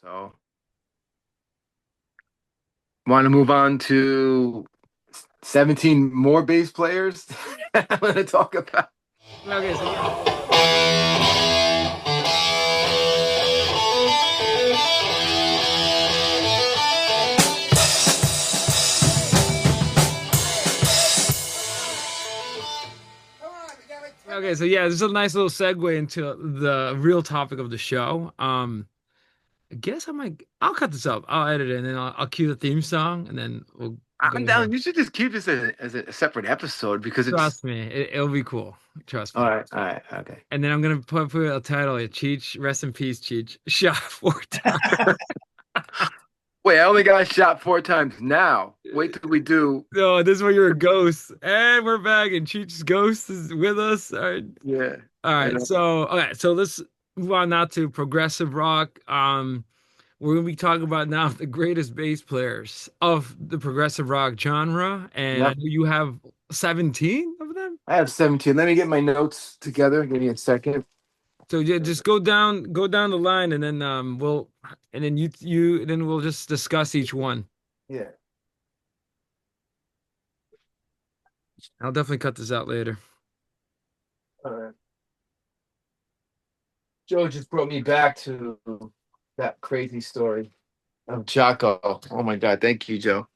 So, want to move on to 17 more bass players? I'm going to talk about. Okay, so yeah. Okay, so yeah, this is a nice little segue into the real topic of the show. I guess I'll cut this up. I'll edit it and then I'll cue the theme song and then we'll go I'm ahead. down. You should just keep this as a separate episode because it's Trust me, it'll be cool. Trust all me. right. All right. Okay. And then I'm gonna put a title here, Cheech, rest in peace, Cheech. Shot 4 times. Wait, I only got shot 4 times now. Wait till we do. No, this is where you're a ghost. And we're back and Cheech's ghost is with us. All right. Yeah. All I right. know. So let's move on now to progressive rock. We're gonna be talking about now the greatest bass players of the progressive rock genre, and I Yep. know you have 17 of them. I have 17. Let me get my notes together. Give me a second. So yeah, just go down the line, and then and then then we'll just discuss each one. Yeah. I'll definitely cut this out later. All right. Joe just brought me back to that crazy story of Jocko. Oh my God. Thank you, Joe.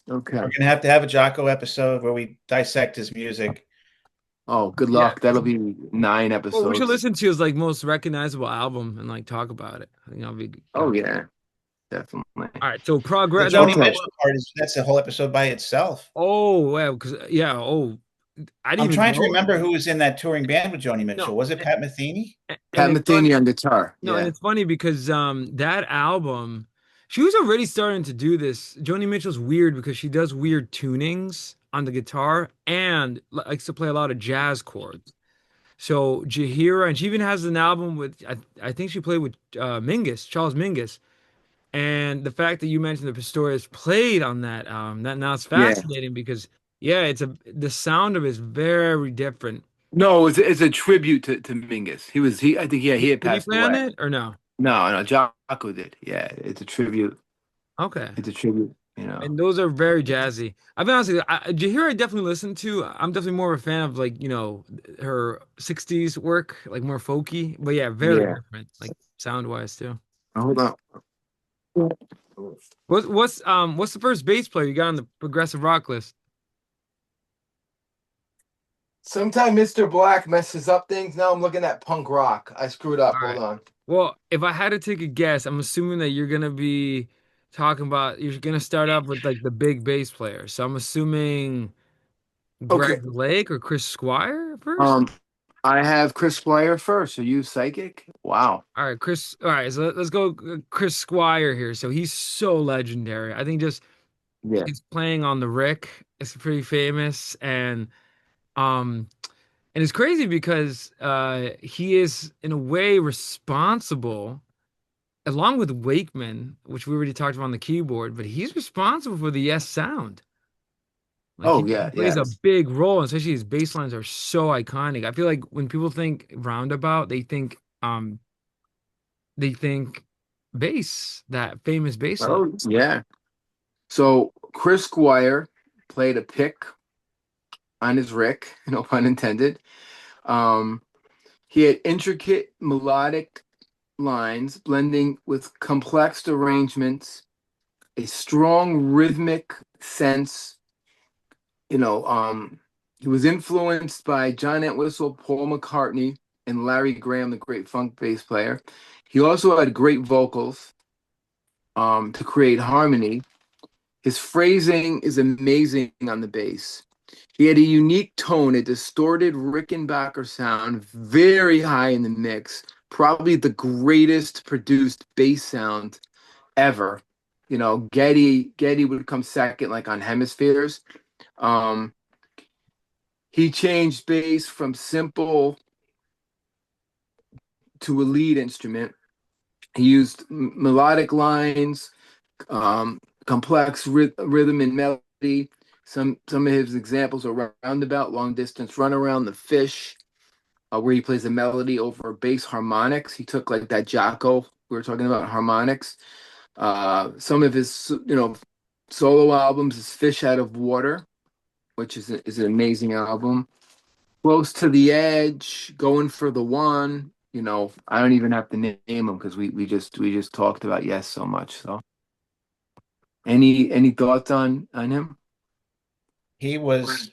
We're Okay. gonna have to have a Jocko episode where we dissect his music. Oh, good Yeah. luck. That'll be 9 Well, we should episodes. listen to his like most recognizable album and like talk about it. I think that'll be Oh good. yeah, definitely. All right. So The progress. Joni Okay. Mitchell part is that's a whole episode by itself. Oh, well, because yeah. Oh, I I'm didn't even trying to know. remember who was in that touring band with Joni No, Mitchell. Was it Pat Metheny? and Pat it's funny. Metheny on guitar. No, and Yeah. it's funny because that album, she was already starting to do this. Joni Mitchell's weird because she does weird tunings on the guitar and likes to play a lot of jazz chords. So Jahira, and she even has an album with I think she played with Mingus, Charles Mingus. And the fact that you mentioned that Pistorius played on that now it's Yeah. fascinating because yeah, the sound of it is very different. No, it's a tribute to Mingus. He I think yeah, he had Did he passed play on away. it or no? No, Jocko did. Yeah, it's a tribute. Okay. It's a tribute, you know. And those are very jazzy. I'll be honest with you, Jahira I definitely listen to. I'm definitely more of a fan of like, her 60s work, like more folky. But yeah, very Yeah. different, like sound wise too. Hold on. What's the first bass player you got on the progressive rock list? Sometimes Mr. Black messes up things. Now I'm looking at punk rock. I screwed up. All Hold right. on. Well, if I had to take a guess, I'm assuming that you're gonna be talking about you're gonna start off with like the big bass player. So I'm assuming Okay. Greg Lake or Chris Squire first. Um, I have Chris Squire first. Are you psychic? Wow. All right, Chris. All right, so let's go Chris Squire here. So he's so legendary. I think just Yeah. his playing on the Rick is pretty famous, um and it's crazy because he is in a way responsible along with Wakeman, which we already talked about on the keyboard, but he's responsible for the Yes sound. Like he Oh yeah, plays a yes. big role, and especially his bass lines are so iconic. I feel like when people think roundabout, they think bass, that famous bass line. Oh yeah. So Chris Squire played a pick on his Rick, no pun intended. Um, he had intricate melodic lines blending with complex arrangements, a strong rhythmic sense. You know, he was influenced by John Entwistle, Paul McCartney, and Larry Graham, the great funk bass player. He also had great vocals to create harmony. His phrasing is amazing on the bass. He had a unique tone, a distorted Rickenbacker sound, very high in the mix, probably the greatest produced bass sound ever. You know, Getty would come second, like on Hemispheres. Um, he changed bass from simple to a lead instrument. He used melodic lines, um, complex rhythm and melody. Some of his examples are Roundabout, Long Distance Runaround, The Fish, where he plays a melody over bass harmonics. He took like that Jocko We were talking about harmonics. Some of his, solo albums is Fish Out of Water, which is an amazing album. Close to the Edge, Going for the One. I don't even have to name them because we just talked about Yes so much. So, any thoughts on him? He was,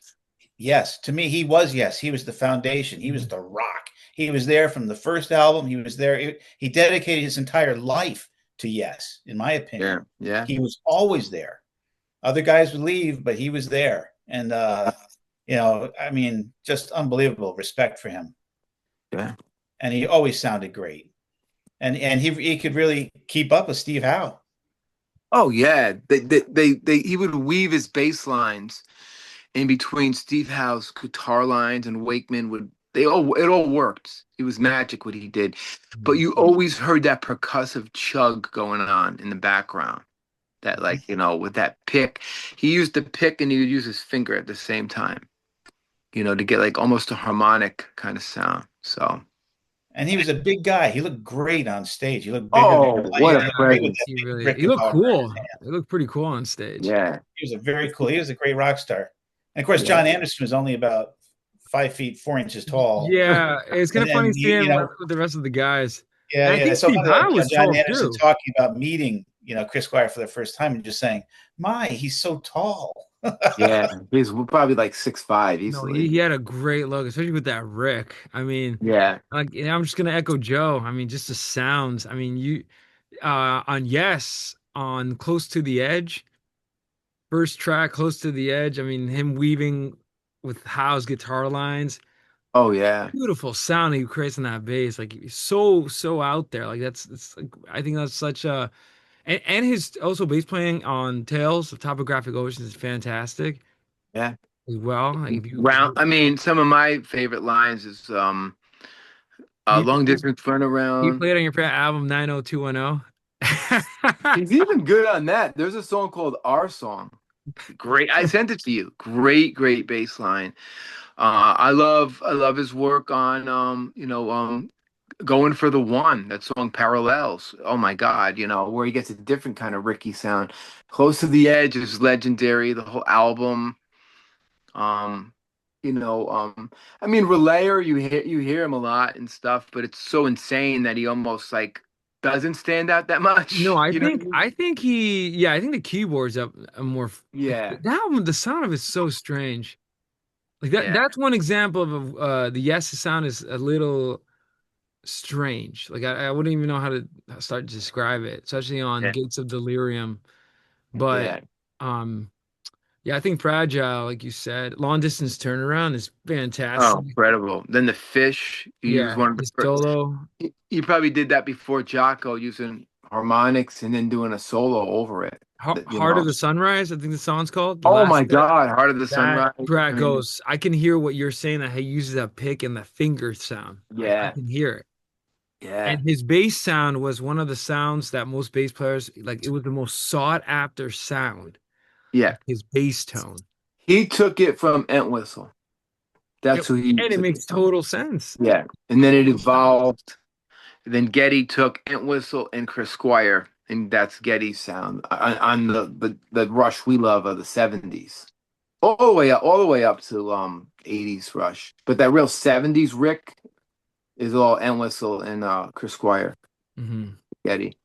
yes, to me, he was, yes, he was the foundation. He was the rock. He was there from the first album. He was there. He dedicated his entire life to Yes, in my Yeah, opinion. yeah, He was always there. Other guys would leave, but he was there. And, I mean, just unbelievable respect for him. yeah. And he always sounded great. And he could really keep up with Steve Howe. Oh yeah, he would weave his bass lines in between Steve Howe's guitar lines, and Wakeman would it all worked. It was magic what he did. But you always heard that percussive chug going on in the background. That, like, with that pick. He used the pick and he would use his finger at the same time, to get like almost a harmonic kind of sound. So, And he was a big guy. He looked great on stage. He looked bigger than oh, everybody. He what a looked great with presence. that He big really brick he looked guitar in his cool. hand. He looked pretty cool on stage. Yeah. He was a very cool. He was a great rock star. And of course, Yeah. John Anderson was only about 5 feet 4 inches tall. Yeah, it's kind of funny And seeing him with the rest of the guys. yeah, And I yeah. think It's so Steve funny, like, Howe was John tall Anderson too. talking about meeting, Chris Squire for the first time and just saying, "My, he's so tall." Yeah. He's probably like 6'5" No, easily. he had a great look, especially with that Rick. I mean, Yeah. like I'm just gonna echo Joe. I mean, just the sounds. I mean, you on Yes, on Close to the Edge, first track, Close to the Edge. I mean, him weaving with Howe's guitar lines, Oh yeah. beautiful sound he creates on that bass. Like so out there. Like it's like I think that's such a and his also bass playing on Tales of Topographic Oceans is fantastic Yeah. as well. Like if you Round. I mean, some of my favorite lines is you, long distance run you around. played on your favorite album 90210. He's even good on that. There's a song called Our Song. Great. I sent it to you. Great, great bass line. I love his work on Going for the One, that song Parallels. Oh my God, where he gets a different kind of Ricky sound. Close to the Edge is legendary, the whole album. Um, I mean, Relayer, you hear him a lot and stuff, but it's so insane that he almost like doesn't stand out that No, much. I You know what think I mean? I think he yeah, I think the keyboards up are more Yeah, that album, the sound of it's so strange. Like yeah, that's one example of the Yes sound is a little strange. Like I wouldn't even know how to start to describe it, especially on yeah, Gates of Delirium. But yeah. um yeah, I think Fragile, like you said, long distance turnaround is Oh, fantastic. incredible. Then the Fish, he was Yeah, one of the his first. solo. He probably did that before Jocko, using harmonics and then doing a solo over it. That, Heart of the Sunrise, I think the song's called. The Oh last my God, Heart of the that Sunrise. I track mean, goes, I can hear what you're saying that he uses that pick and the finger sound. I yeah, can hear it. yeah, And his bass sound was one of the sounds that most bass players like it was the most sought after sound, yeah. his bass tone. He took it from Entwistle. It- That's who he and it took makes it from. total sense. Yeah. And then it evolved. Then Getty took Entwistle and Chris Squire, and that's Getty's sound on the Rush we love of the 70s. All the way up to 80s Rush. But that real 70s Rick is all Entwistle and Chris Squire, Hmm. Getty.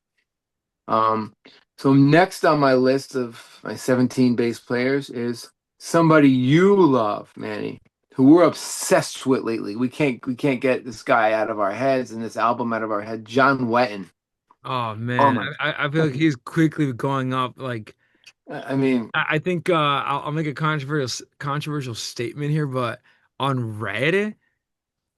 Um, so next on my list of my 17 bass players is somebody you love, Manny, who we're obsessed with lately. We can't get this guy out of our heads and this album out of our head. John Wetton. Oh Oh man, my! I feel like he's quickly going up. Like I mean, I think I'll make a controversial statement here, but on Reddit,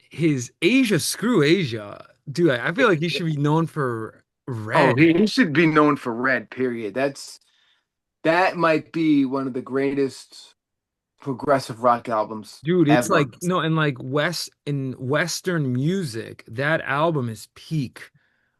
his Asia, screw Asia, dude. I feel like he should be known for oh, Red. he should be known for Red. Period. That might be one of the greatest progressive rock albums Dude, it's ever. like no, and like in Western music, that album is peak,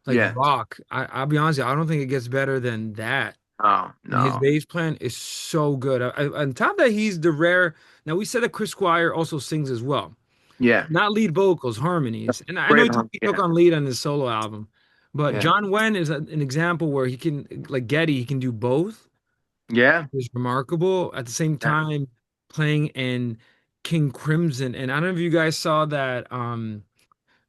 like Yeah. rock. I'll be honest, with you, I don't think it gets better than that. Oh And his no. bass playing is so good. On top of that, he's the rare. Now we said that Chris Squire also sings as well, Yeah. not lead vocals, harmonies. And I know Great. he took Yeah. on lead on his solo album, But Yeah. John Wetton is an example where he can, like Getty, he can do both. Yeah. Is remarkable at the same Yeah. time playing in King Crimson. And I don't know if you guys saw that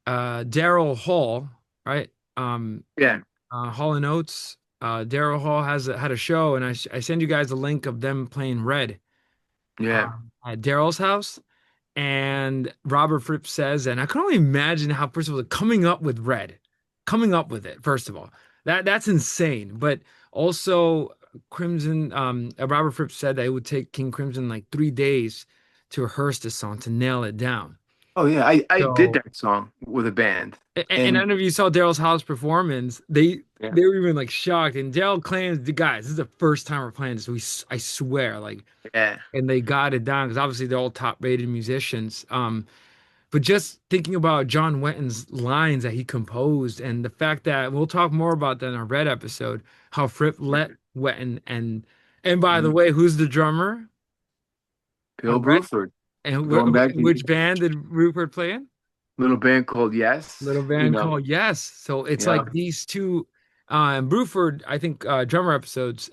Daryl Hall, right? Yeah. Hall and Oates. Daryl Hall had a show, and I send you guys the link of them playing Red Yeah. at Daryl's house. And Robert Fripp says, and I can only imagine how, first of all, coming up with Red, coming up with it, first of all, that's insane. But also, Crimson, Robert Fripp said that it would take King Crimson like 3 days to rehearse the song to nail it down. Oh yeah, I did So, that song with a band, and I don't and know if you saw Daryl's house performance, yeah, they were even like shocked. And Daryl claims, the guys, this is the first time we're playing this. I swear, like, yeah, and they got it down because obviously they're all top rated musicians. But just thinking about John Wetton's lines that he composed, and the fact that we'll talk more about that in our Red episode, how Fripp let Wetton, and by the Mhm. way, who's the drummer Bill on Red? Bruford. And Going back to which band did Rupert play in? little band called Yes, Little band called Yes. So it's yeah, like these two, and Bruford, I think drummer episodes.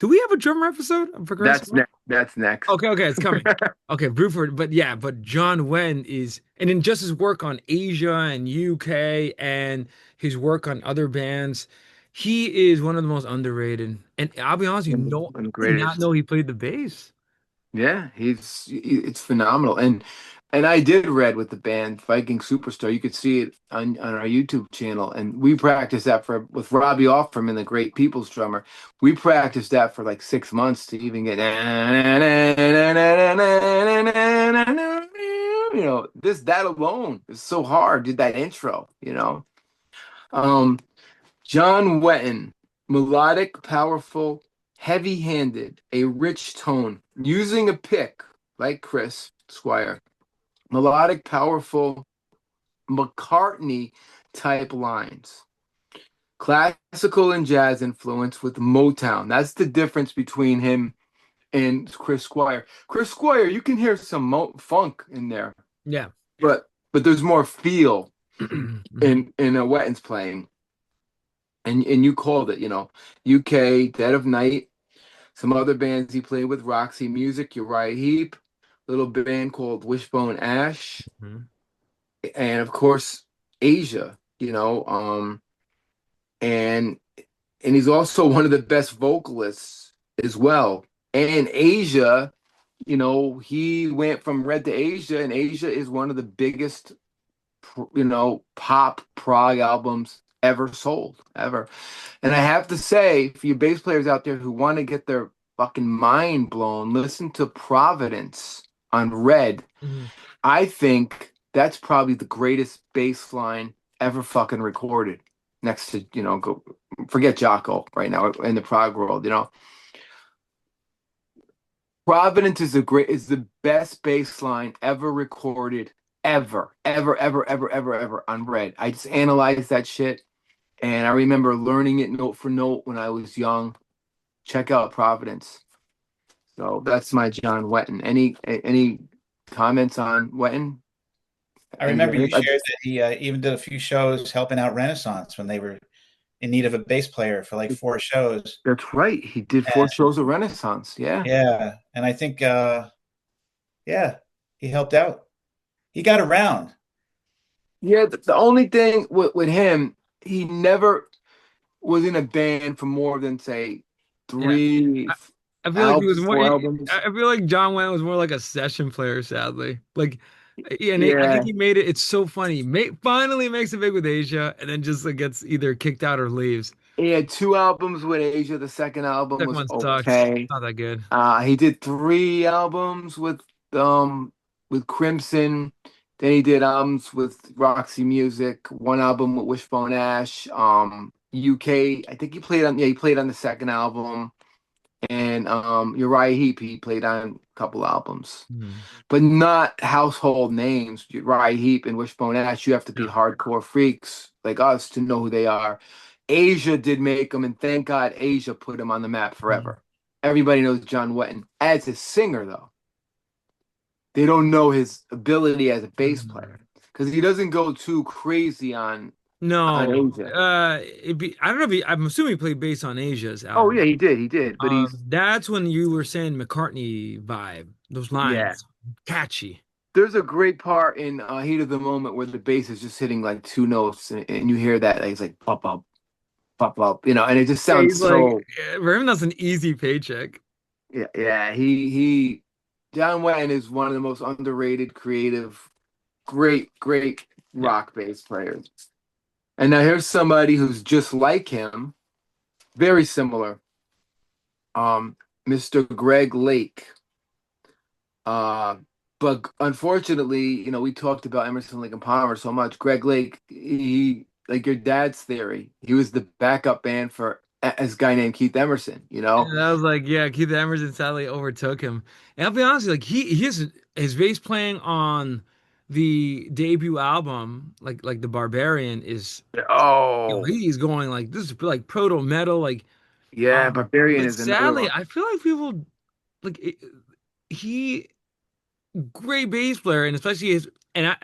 Do we have a drummer episode for Chris? that's next. That's next. Okay, okay, it's coming. Okay, Bruford, but yeah, but John Wen is, and in just his work on Asia and UK and his work on other bands, he is one of the most underrated. And I'll be honest, One of the did not know greatest. he played the bass. Yeah, it's phenomenal. And I did Red with the band Viking Superstar. You could see it on our YouTube channel. And we practiced that for with Robbie Offram, the great People's drummer. We practiced that for like 6 months to even get this that alone is so hard. Did that intro. Um John Wetton, melodic, powerful, heavy-handed, a rich tone, using a pick like Chris Squire. Melodic, powerful, McCartney type lines. Classical and jazz influence with Motown. That's the difference between him and Chris Squire. Chris Squire, you can hear some funk in there, Yeah. but there's more feel Mhm. in a Wetton's playing. And you called it, UK, Dead of Night, some other bands he played with, Roxy Music, Uriah Heep, little band called Wishbone Ash, Mhm. and of course Asia, and he's also one of the best vocalists as well. And Asia, he went from Red to Asia, and Asia is one of the biggest, pop prog albums ever sold, ever. And I have to say, for you bass players out there who want to get their fucking mind blown, listen to Providence on Red. Mhm. I think that's probably the greatest bass line ever fucking recorded. Next to, go forget Jocko right now in the prog world. Providence is the best bass line ever recorded, ever, ever, ever, ever, ever, ever on Red. I just analyzed that shit, and I remember learning it note for note when I was young. Check out Providence. So that's my John Wetton. Any comments on Wetton? I remember you shared that he even did a few shows helping out Renaissance when they were in need of a bass player for like 4 shows. That's right. He did 4 shows of Renaissance. Yeah. Yeah, and I think yeah, he helped out. He got around. Yeah. The only thing with him, he never was in a band for more than say Yeah. three I, I feel like he was albums, more. 4 albums. I feel like John Wayne was more like a session player, sadly. Like, yeah, and I think Yeah. he made it. It's so funny. Finally makes it big with Asia, and then just like gets either kicked out or leaves. He had 2 albums with Asia. The second album Second was one sucks. okay. Not that good. He did 3 albums with Crimson. Then he did albums with Roxy Music. 1 album with Wishbone Ash. UK. I think he played on the second album. And Uriah Heep, he played on a couple albums, Hmm. but not household names. Uriah Heep and Wishbone Ash, you have to be No. hardcore freaks like us to know who they are. Asia did make them, and thank God Asia put him on the map Mhm. forever. Everybody knows John Wetton as a singer, though. They don't know his ability as a bass Mhm. player because he doesn't go too crazy on on No, Asia. I don't know if I'm assuming he played bass on Asia's Oh album. yeah, he did. But he's That's when you were saying McCartney vibe. Those yeah. lines, catchy. There's a great part in Heat of the Moment where the bass is just hitting like two notes, and you hear that like, it's like pop up, and it just Yeah, sounds he's like, so for him, that's an easy paycheck. yeah, yeah. He John Wetton is one of the most underrated, creative, great Yeah. rock bass players. And now here's somebody who's just like him, very similar. Mr. Greg Lake. Uh, but unfortunately, we talked about Emerson, Lake and Palmer so much. Greg Lake, he like your dad's theory. He was the backup band for a guy named Keith Emerson. And I was like, yeah, Keith Emerson sadly overtook him. And I'll be honest, like he is his bass playing on the debut album, like the Barbarian, is Oh, he's going like this is like proto metal, like yeah, Barbarian but is another sadly, one. I feel like people like he great bass player, and especially his and I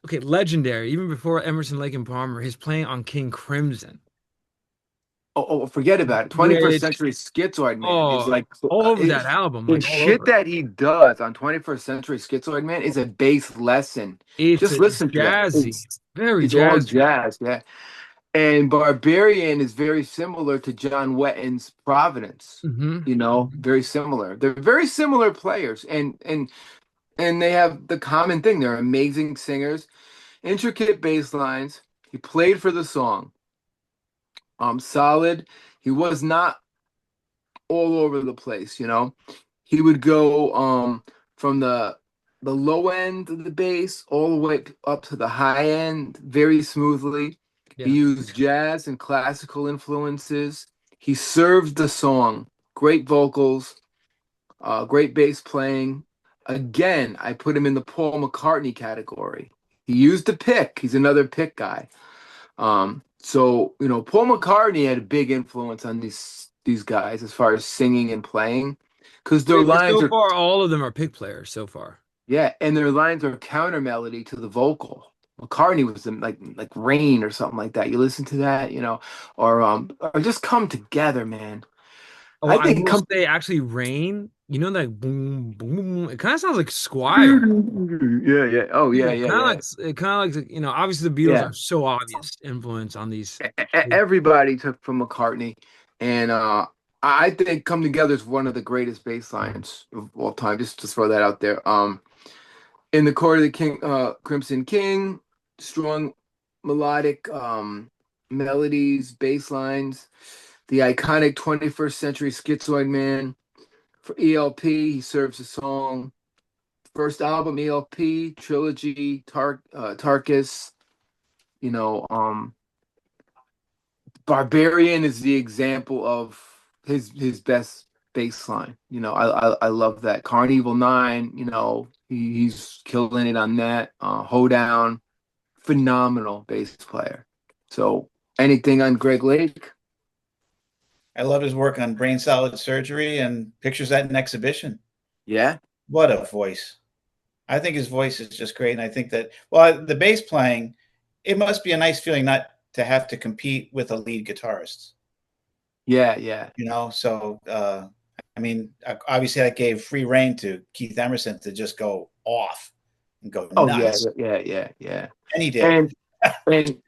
okay, legendary, even before Emerson, Lake and Palmer, his playing on King Crimson, Forget about it. 21st which Century Schizoid Man is oh like all over it, that album, the like all shit over it. that he does on 21st Century Schizoid Man is a bass lesson. It's Just a listen to that. jazzy, very It's all jazzy. jazz, yeah. And Barbarian is very similar to John Wetton's Providence. Hmm. Very similar. They're very similar players, and they have the common thing. They're amazing singers, intricate bass lines. He played for the song. Solid. He was not all over the place. He would go from the low end of the bass all the way up to the high end very smoothly. He Yeah. used jazz and classical influences. He served the song. Great vocals, great bass playing. Again, I put him in the Paul McCartney category. He used the pick. He's another pick guy. So Paul McCartney had a big influence on these guys as far as singing and playing, because their But lines so are far, all of them are pick players so far. yeah, and their lines are counter melody to the vocal. McCartney was in like Rain or something like that. You listen to that, or just Come Together, man. Oh, I I think will Come say, actually, Rain, that boom, boom, boom. It kind of sounds like Squire. yeah, yeah. Oh yeah, Yeah, yeah, kind of yeah. like it kind of like obviously the Beatles Yeah. are so obvious influence on these. Everybody took from McCartney, and I think "Come Together" is one of the greatest bass lines of all time. Just to throw that out there. In the Court of the King, Crimson King, strong melodic melodies, bass lines. The iconic 21st Century Schizoid Man for ELP. He serves the song. First album, ELP trilogy, Tarkus. You know, um, Barbarian is the example of his best bass line. I love that. Carnival 9, he's killing it on that. Hoedown, phenomenal bass player. So anything on Greg Lake? I love his work on brain salad surgery and pictures at an exhibition. Yeah. What a voice. I think his voice is just great. And I think that, well, the bass playing, it must be a nice feeling not to have to compete with a lead guitarist, Yeah, yeah. So, I mean, obviously that gave free reign to Keith Emerson to just go off and go Oh yeah, nuts. yeah, yeah, yeah. And he did. And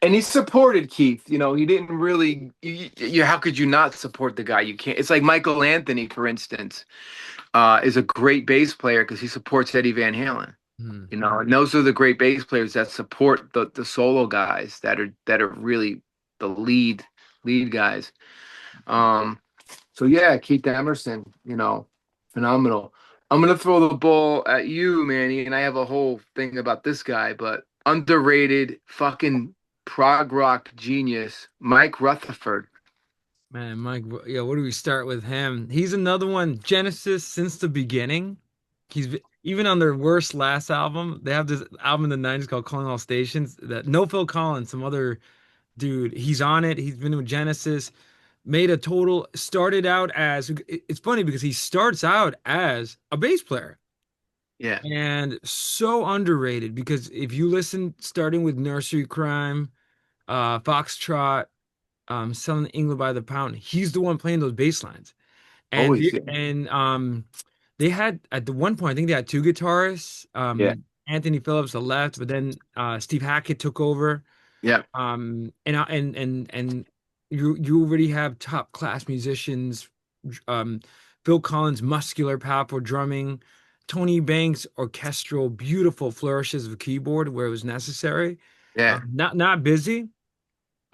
and he supported Keith. He didn't really. How could you not support the guy? You can't. It's like Michael Anthony, for instance, is a great bass player because he supports Eddie Van Halen. Hmm. And those are the great bass players that support the solo guys that are really the lead guys. Um, so yeah, Keith Emerson, phenomenal. I'm gonna throw the ball at you, Manny, and I have a whole thing about this guy, but underrated fucking prog rock genius, Mike Rutherford. Man, Mike, yeah, where do we start with him? He's another one, Genesis since the beginning. Even on their worst last album, they have this album in the 90s called Calling All Stations that no Phil Collins, some other dude, he's on it. He's been with Genesis, made a total, started out as, it's funny because he starts out as a bass player Yeah. and so underrated because if you listen, starting with Nursery Crime, Foxtrot, Selling England by the Pound. He's the one playing those bass lines. And Always. they had at the one point, I think they had two guitarists. Yeah. Anthony Phillips left, but then Steve Hackett took over. Yeah. And you already have top class musicians. Um, Phil Collins, muscular, powerful drumming. Tony Banks, orchestral, beautiful flourishes of keyboard where it was necessary. Yeah. Not busy.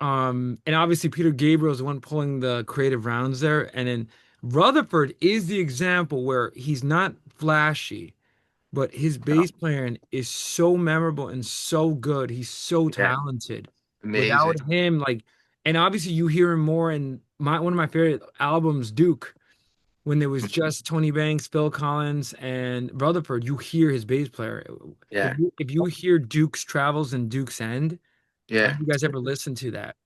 And obviously Peter Gabriel is the one pulling the creative rounds there. And then Rutherford is the example where he's not flashy, but his No. bass playing is so memorable and so good. He's so Yeah. talented. Without Amazing. him, like, and obviously you hear him more in my one of my favorite albums, Duke, when there was just Tony Banks, Phil Collins, and Rutherford. You hear his bass player. Yeah. If you hear Duke's Travels and Duke's End, Yeah. have you guys ever listened to that?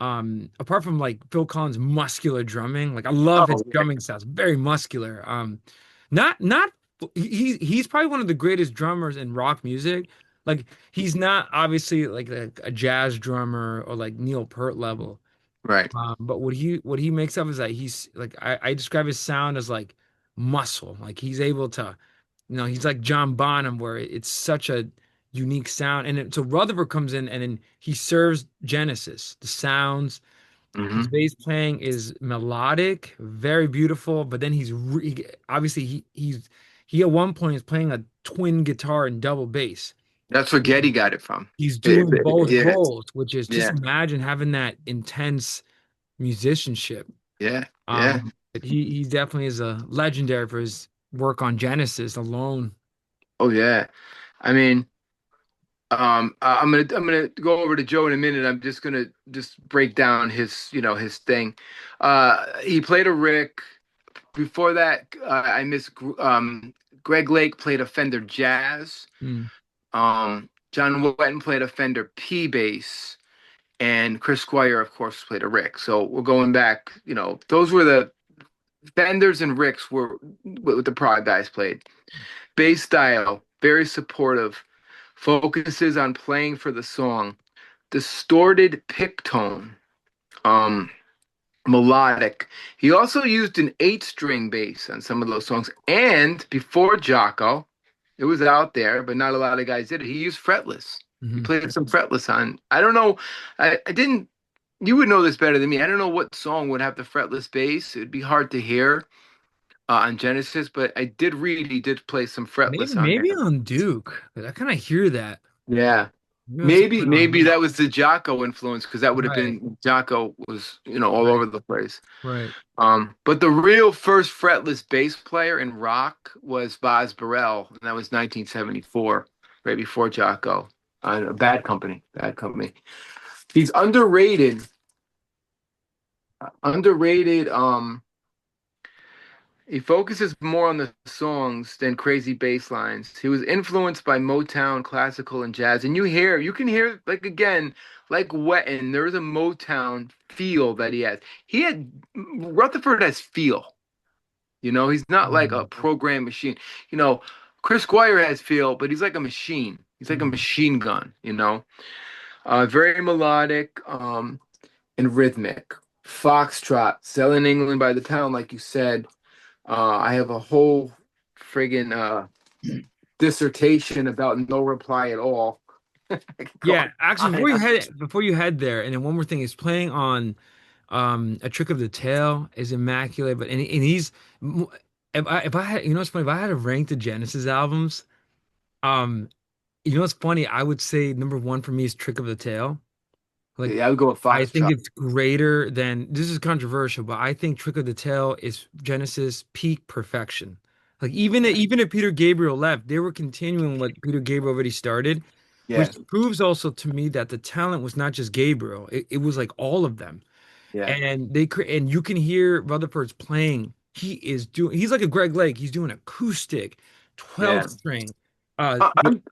Apart from like Phil Collins' muscular drumming, like I love his Oh, yeah. drumming styles, very muscular. Not he's probably one of the greatest drummers in rock music. Like he's not obviously like a jazz drummer or like Neil Peart level. Right. But what he makes up is that he's like I describe his sound as like muscle. Like he's able to, he's like John Bonham, where it's such a unique sound. So Rutherford comes in and then he serves Genesis, the sounds. His Hmm. bass playing is melodic, very beautiful. But then obviously he at one point is playing a twin guitar and double bass. That's where Getty got it from. He's doing both Yeah. roles, which is just Yeah. imagine having that intense musicianship. Yeah. Yeah. But he definitely is a legendary for his work on Genesis alone. Oh, yeah. I mean, I'm gonna go over to Joe in a minute. I'm just gonna just break down his thing. He played a Rick. Before that, I miss Greg Lake played a Fender Jazz. Mm. John Wetton played a Fender P bass, and Chris Squire, of course, played a Rick. So we're going back. Those were the Fenders and Ricks were what the Prog guys played. Bass style, very supportive, focuses on playing for the song. Distorted pick tone, um, melodic. He also used an eight-string bass on some of those songs. And before Jocko, it was out there, but not a lot of guys did it. He used fretless. He Hmm. played some fretless on. I don't know. I didn't. You would know this better than me. I don't know what song would have the fretless bass. It'd be hard to hear on Genesis, but I did read he did play some Maybe fretless on maybe there. on Duke. 'Cause I kind of hear that. Yeah. Maybe on Maybe something on maybe Duke. that was the Jocko influence because that would have Right, been Jocko was all right, over the place. right. But the real first fretless bass player in rock was Boz Burrell, and that was 1974, right before Jocko. Bad Company, Bad Company. He's underrated. Underrated. He focuses more on the songs than crazy bass lines. He was influenced by Motown, classical, and jazz. And you can hear, like again, like Wetton, there's a Motown feel that he has. Rutherford has feel. He's not like a Mm, program machine. You know, Chris Squire has feel, but he's like a machine. He's like a mm. machine gun. Very melodic, and rhythmic. Foxtrot, selling England by the pound, like you said. I have a whole friggin' dissertation about no reply at all. I could go Yeah, actually, on. before you head there, and then one more thing is playing on A Trick of the Tail is immaculate, but and he's if I had it's funny if I had to rank the Genesis albums, um what's funny, I would say number one for me is Trick of the Tail. Like Yeah, I would go with I think Foxtrot. it's greater than this is controversial, but I think Trick of the Tail is Genesis peak perfection. Like Yeah, even if Peter Gabriel left, they were continuing what Peter Gabriel already started, yeah, which proves also to me that the talent was not just Gabriel. It was like all of them. yeah, And and you can hear Rutherford's playing. He's like a Greg Lake. He's doing acoustic, 12 yeah. string.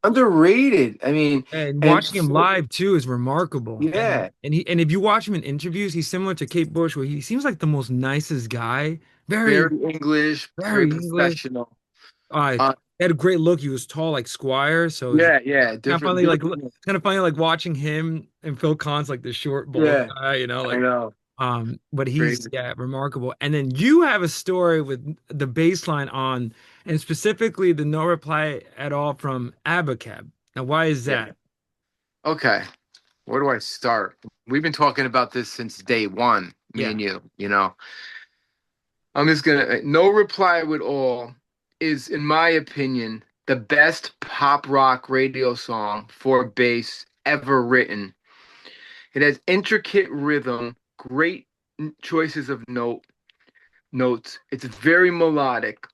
Underrated. I mean, And and watching him live too is remarkable. And yeah, and if you watch him in interviews, he's similar to Kate Bush, where he seems like the most nicest guy. Very, very English, very very English. professional. Uh, Uh, He had a great look. He was tall like Squire, so it's Yeah, yeah, kind of different, funny, like different. kind of funny, like watching him and Phil Collins, like the short, bald Yeah, guy, I like know. but he's Crazy. remarkable. And then you have a story with the bass line on, and specifically the No Reply at All from Abacab. Now, why is Yeah. that? Okay. Where do I start? We've been talking about this since day one, me Yeah. and you, you know. I'm just gonna No Reply at All is, in my opinion, the best pop rock radio song for bass ever written. It has intricate rhythm, great choices of notes. It's very melodic.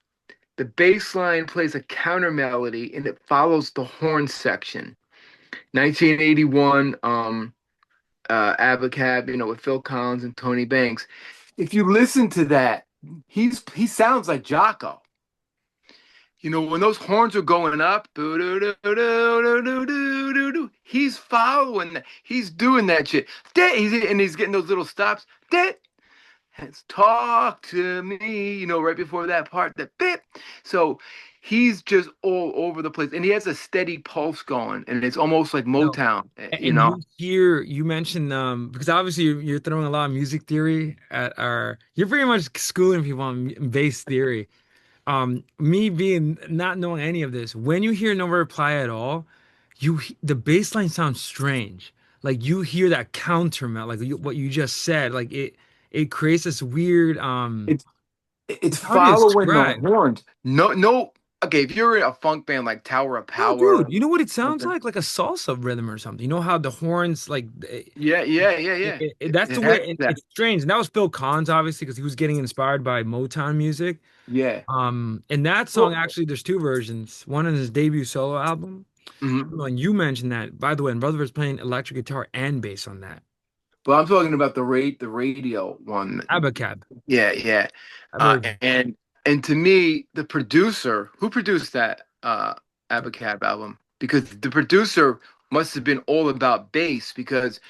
The bass line plays a counter melody and it follows the horn section. 1981, Abacab, with Phil Collins and Tony Banks. If you listen to that, he sounds like Jocko. When those horns are going up, he's following that. He's doing that shit. And he's getting those little stops. Has talk to me, right before that part, that bit. So he's just all over the place. And he has a steady pulse going. And it's almost like No. Motown, And you mentioned because obviously you're throwing a lot of music theory at our you're pretty much schooling people on bass theory. Me being not knowing any of this, when you hear No Reply at All, the bass line sounds strange. Like you hear that counter melt, like what you just said. Like it creates this weird It's it's it's hard to following the describe. horns. No, no. Okay, if you're in a funk band like Tower of No, dude, Power, you know what it sounds something. like? Like a salsa rhythm or something. You know how the horns like Yeah, yeah, yeah, yeah. that's the It way has that. it's strange. And that was Phil Collins, obviously, because he was getting inspired by Motown music. Yeah. And that song Well, actually, there's two versions. One on his debut solo album. mhm. When you mentioned that, by the way, and Rutherford's playing electric guitar and bass on that. But I'm talking about the radio one. Abacab. Yeah, yeah. That Uh, version. and and to me, the producer who produced that Abacab album, because the producer must have been all about bass, because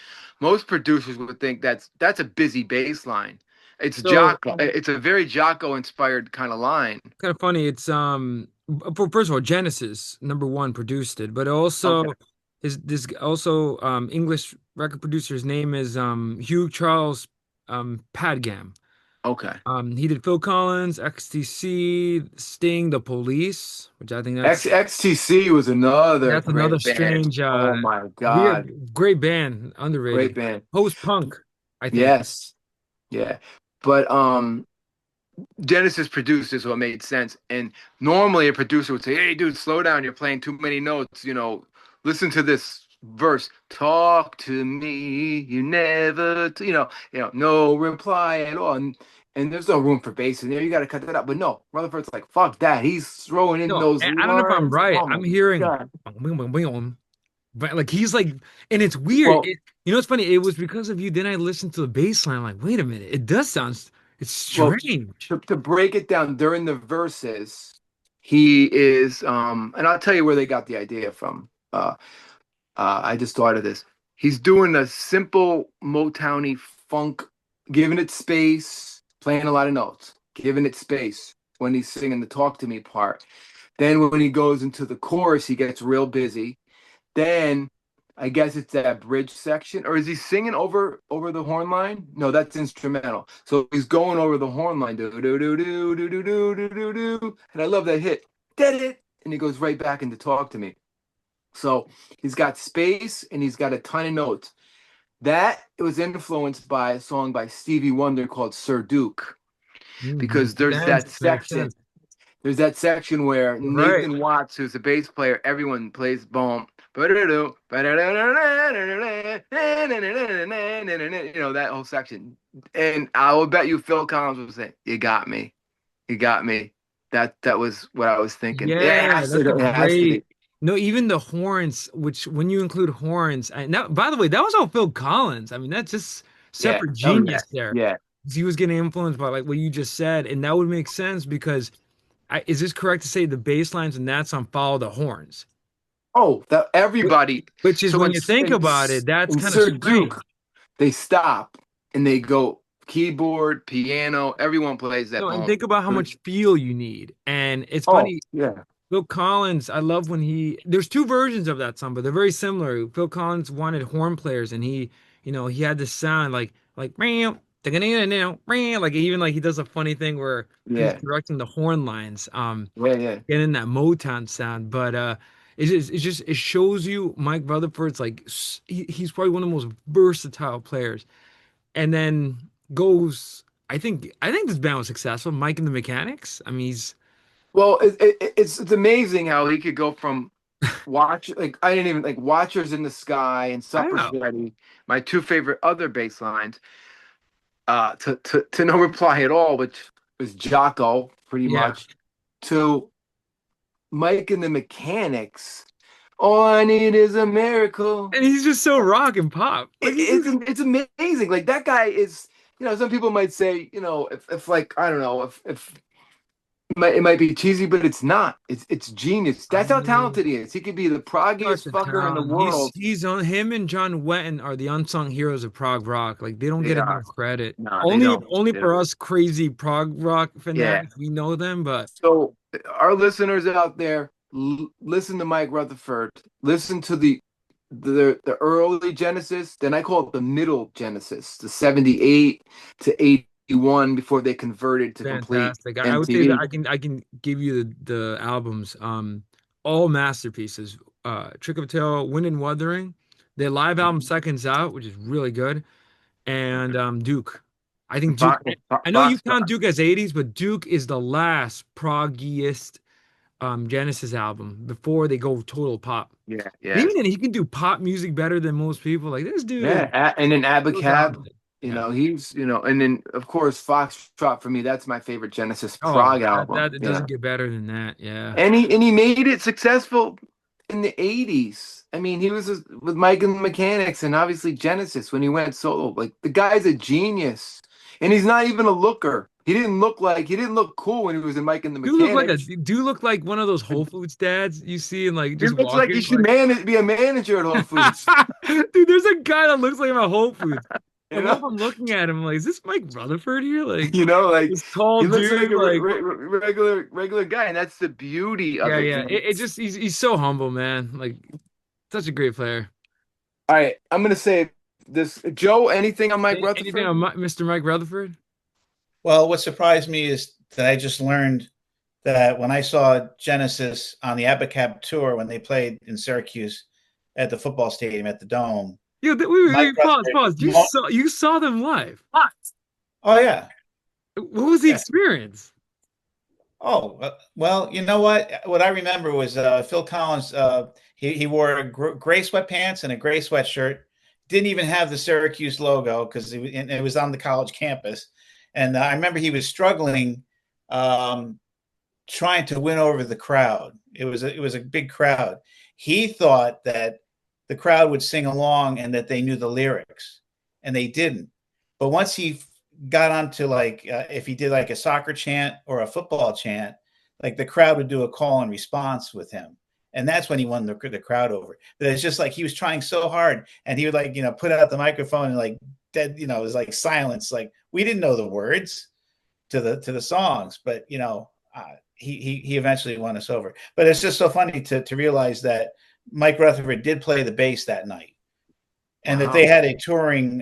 most producers would think that's a busy bass line. It's So Jocko. It's a very Jocko inspired kind of line. kind of funny. It's for first of all, Genesis #1 produced it, but also Okay. is this also English record producer's name is Hugh Charles Padgham. Okay. He did Phil Collins, XTC, Sting, The Police, which I think XTC was another that's another great band. strange, Oh my God. weird, great band, Great underrated. band. Post punk, I think. Yes. Yeah. But Genesis produced this, so it made sense. And normally a producer would say, "Hey, dude, slow down. You're playing too many notes. Listen to this verse. Talk to me. You never, no reply at all." And there's no room for bass in there. You got to cut that out. But no, Rutherford's like, "Fuck that." He's throwing in No, those and I don't know if I'm lines. right. Oh my I'm hearing, God. but like he's like, and it's weird. Well, It's funny. It was because of you. Then I listened to the bass line. I'm like, wait a minute, it does sound, it's well, strange. to break it down during the verses, he is, and I'll tell you where they got the idea from. I just thought of this. He's doing a simple Motowny funk, giving it space, playing a lot of notes, giving it space when he's singing the "Talk to Me" part. Then when he goes into the chorus, he gets real busy. Then I guess it's that bridge section, or is he singing over the horn line? No, that's instrumental. So he's going over the horn line, do do do do do do do do do do, and I love that hit. Did it, and he goes right back into "Talk to Me." So he's got space and he's got a ton of notes. That it was influenced by a song by Stevie Wonder called Sir Duke, because Makes sense. Makes sense. there's that section where You're right. Nathan Watts, who's a bass player, everyone plays boom. That whole section. And I will bet you Phil Collins was saying, "You got me. You got me." That was what I was thinking. It Yeah, has to, that's a it has to be. great. No, even the horns, which when you include horns, now by the way, that was all Phil Collins. I mean, that's just Yeah. separate Oh yeah. genius there. Yeah. 'Cause he was getting influenced by like what you just said, and that would make sense because is this correct to say the bass lines and that song follow the horns? Oh, that Wh- everybody. Which is So when you think about it, that's in kind of Sir strange. Duke, they stop and they go keyboard, piano. Everyone plays that No, and boom. think about how much feel you need. And it's Oh, funny, yeah. Phil Collins, I love when there's two versions of that song, but they're very similar. Phil Collins wanted horn players and he had this sound like meow, meow, like even like he does a funny thing where he's Yeah, directing the horn lines, yeah, yeah. getting that Motown sound. But it shows you Mike Rutherford's like he's probably one of the most versatile players. And then goes, I think this band was successful. Mike and the Mechanics. I mean, he's Well, it's amazing how he could go from watch like I didn't even like Watchers in the Sky and I don't Supper's know. Ready, my two favorite other bass lines, to No Reply at All, which was Jocko pretty Yeah. much, to Mike and the Mechanics. All I need is a miracle. And he's just so rock and pop. Like he's just It's amazing. Like that guy is, some people might say, if like I don't know, if it might be cheesy, but it's not. It's genius. I That's how mean, talented he is. He could be the such proggiest a fucker in the talent. world. He's on him and John Wetton are the unsung heroes of prog rock. Like they don't They get are. enough credit. No, they Only don't. only They for don't. us crazy prog rock Yeah. fanatics, we know them, but So our listeners out there, listen to Mike Rutherford. Listen to the early Genesis. Then I call it the middle Genesis, the 78 to 81 before they converted to complete fantastic. I would say that MTV. I can give you the albums, all masterpieces. Trick of a Tail, Wind and Wuthering, their live album Seconds Out, which is really good, and Duke. I think Duke. I know you count Foxtrot. Duke as 80s, but Duke is the last proggiest Genesis album before they go total pop. Yeah, And yeah. even then, he can do pop music better than most people. Like this dude is Yeah, and then so Abacab, talented. Yeah. and then of course Foxtrot for me, that's my favorite Genesis Oh, prog that album. it doesn't get better than that. Yeah. And he made it successful in the 80s. I mean, he was with Mike and the Mechanics and obviously Genesis when he went solo. Like the guy's a genius. And he's not even a looker. He didn't look cool when he was in Mike and the Mechanics. Dude look like one of those Whole Foods dads you see and like He just looks like he walking should like be a manager at Whole Foods. dude, there's a guy that looks like him at Whole Foods. You And what know? if I'm looking at him like, is this Mike Rutherford here? Like Like this tall he looks like dude, a like regular guy, and that's the beauty of yeah, it. yeah. It just he's so humble, man. Like such a great player. All right, I'm gonna say this, Joe. Anything on Mike Anything Rutherford? on Mr. Mike Rutherford? Well, what surprised me is that I just learned that when I saw Genesis on the Abacab tour when they played in Syracuse at the football stadium at the Dome, Yeah, wait, Mike pause, Rutherford. pause. You saw them live. What? Oh yeah, What was the yeah. experience? Oh well, you know what? What I remember was Phil Collins. He wore gray sweatpants and a gray sweatshirt. Didn't even have the Syracuse logo because it was on the college campus. And I remember he was struggling, trying to win over the crowd. It was a big crowd. He thought that the crowd would sing along and that they knew the lyrics, and they didn't. But once he got onto like if he did like a soccer chant or a football chant, like the crowd would do a call and response with him, and that's when he won the crowd over. But it's just like he was trying so hard, and he would like put out the microphone and like dead, it was like silence. Like we didn't know the words to the songs, but he eventually won us over. But it's just so funny to realize that Mike Rutherford did play the bass that night, and that they Wow. had a touring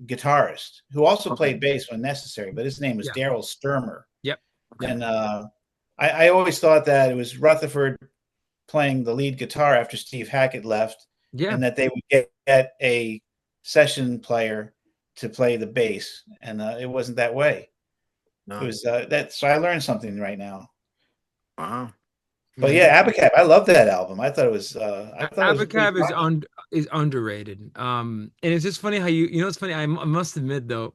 guitarist who also Okay. played bass when necessary, but his name was Yeah. Daryl Sturmer. Yep. Okay. And I always thought that it was Rutherford playing the lead guitar after Steve Hackett left, Yeah. and that they would get a session player to play the bass, and it wasn't that way. No. It was that. So I learned something right now. Wow. But yeah, Abacab, I love that album. I thought it was. I thought it was pretty Abacab fun. is underrated. And it's just funny how it's funny. I must admit though,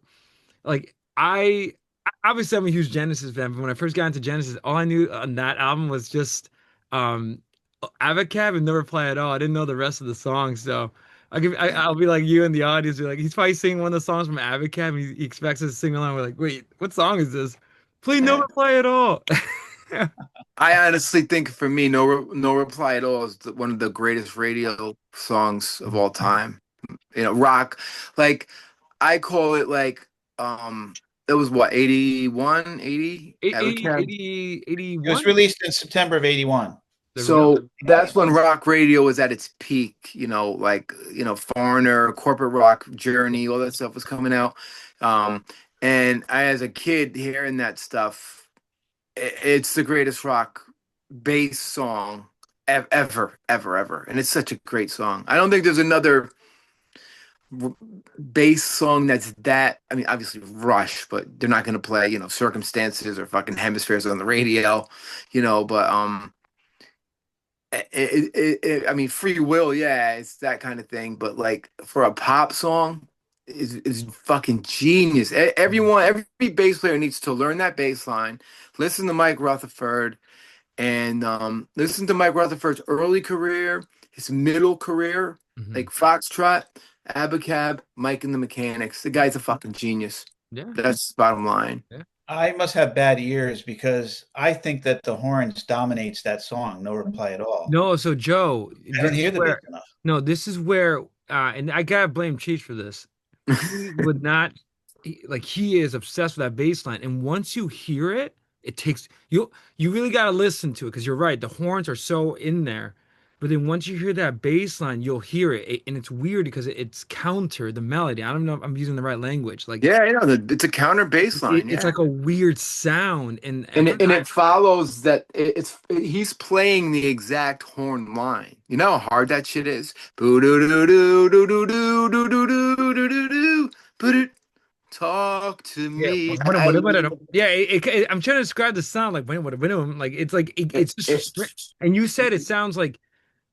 like obviously I'm a huge Genesis fan, but when I first got into Genesis, all I knew on that album was just um Avocab and Never Play at All. I didn't know the rest of the songs, so I'll be like you in the audience, be like, he's probably singing one of the songs from Avocab, and he expects us to sing along. We're like, wait, what song is this? Play Yeah. Never Play at All. I honestly think for me, no reply at all is one of the greatest radio songs of all time. Rock, like I call it like It was what, 81, 80 at the 80, cab. 80, It was 81? released in September of '81. There we go. So that's when rock radio was at its peak, like, Foreigner, corporate rock, Journey, all that stuff was coming out. Um, and I, as a kid, hearing that stuff, it's the greatest rock bass song ever, ever, ever. And it's such a great song. I don't think there's another r- bass song that's that. I mean, obviously Rush, but they're not going to play, Circumstances or fucking Hemispheres on the radio, but I mean, Free Will, yeah, it's that kind of thing. But like for a pop song, is fucking genius. Everyone, every bass player needs to learn that bass line, listen to Mike Rutherford, and listen to Mike Rutherford's early career, his middle career, Hmm. like Foxtrot, Abacab, Mike and the Mechanics. The guy's a fucking genius. Yeah. That's the bottom line. Yeah. I must have bad ears because I think that the horns dominates that song. No reply at all. No, so Joe, I this don't is hear the bass where enough. no, this is where and I gotta blame Cheech for this. He would not like he is obsessed with that bass line. And once you hear it, it takes you really gotta listen to it because you're right, the horns are so in there. But then once you hear that bass line, you'll hear it. And it's weird because it's counter the melody. I don't know if I'm using the right language. Like Yeah, it's a counter bass line. it's Yeah. like a weird sound. And And when it follows that he's playing the exact horn line. You know how hard that shit is. Boo doo doo doo doo doo doo doo doo doo doo doo doo. Put it. Talk to Yeah, me. yeah. I'm trying to describe the sound like it's like it's just It's and you said it sounds like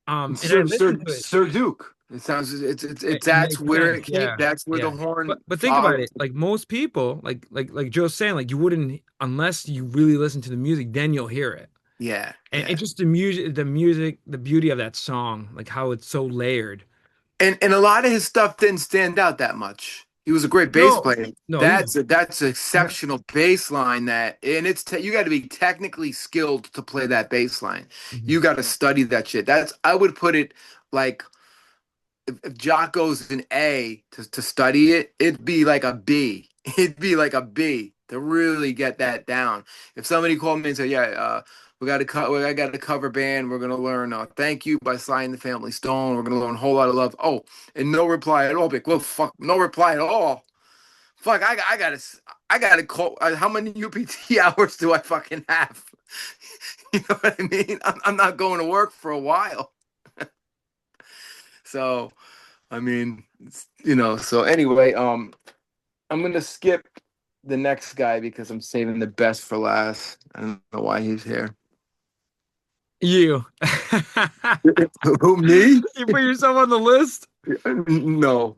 and I listened to it Sir Duke. It sounds it's it that's makes where sense. it came. Yeah, That's where the yeah. horn But think about follows. it. Like most people, like Joe's saying, like you wouldn't unless you really listen to the music, then you'll hear it. Yeah, And yeah. it's just the music, the beauty of that song, like how it's so layered. And a lot of his stuff didn't stand out that much. He was a great bass No, player. no, he's That's exceptional bass line and you got to be technically skilled to play that bass line. Mhm. You got to study that shit. That's I would put it like if Jock goes an A to study it, it'd be like a B. It'd be like a B to really get that down. If somebody called me and said, "Yeah, I got a cover band. We're gonna learn Thank You by Sly and the Family Stone. We're gonna learn a whole lot of love." Oh, and no reply at all. Be like, well, fuck, no reply at all. Fuck, I gotta call. How many UPT hours do I fucking have? You know what I mean? I'm not going to work for a while. So. I mean, so anyway, I'm gonna skip the next guy because I'm saving the best for last. I don't know why he's here. You. Who, me? You put yourself on the list. No.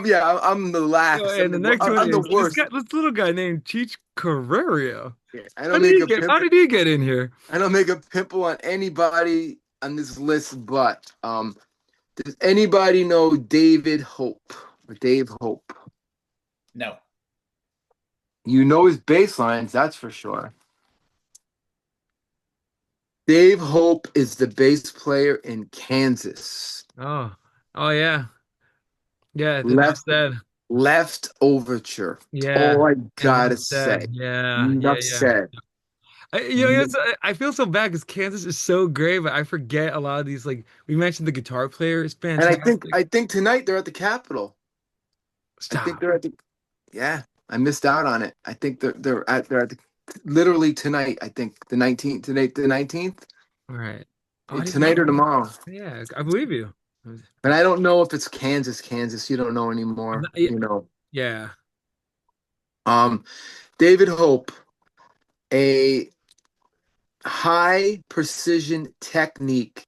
Yeah, I'm the last. And the next one I'm the is worst. this little guy named Cheech Carrera. Yeah, I don't make a How pimple. did he get in here? I don't make a pimple on anybody on this list, but does anybody know David Hope or Dave Hope? No. You know his bass lines, that's for sure. Dave Hope is the bass player in Kansas. Oh, oh yeah, yeah. Enough Left said. Left Overture. Yeah, All I enough gotta say. said. Yeah, yeah, Enough yeah. said. I feel so bad because Kansas is so great, but I forget a lot of these. Like we mentioned, the guitar player is And fantastic. I think tonight they're at the Capitol. I think Stop. they're at the Yeah. I missed out on it. I think they're at the literally tonight. I think the 19th today, the 19th. All right. Oh, I didn't Tonight or know. tomorrow. Yeah, I believe you. But I don't know if it's Kansas, Kansas. You don't know anymore. Yeah, You know. yeah. Um, David Hope, a high precision technique,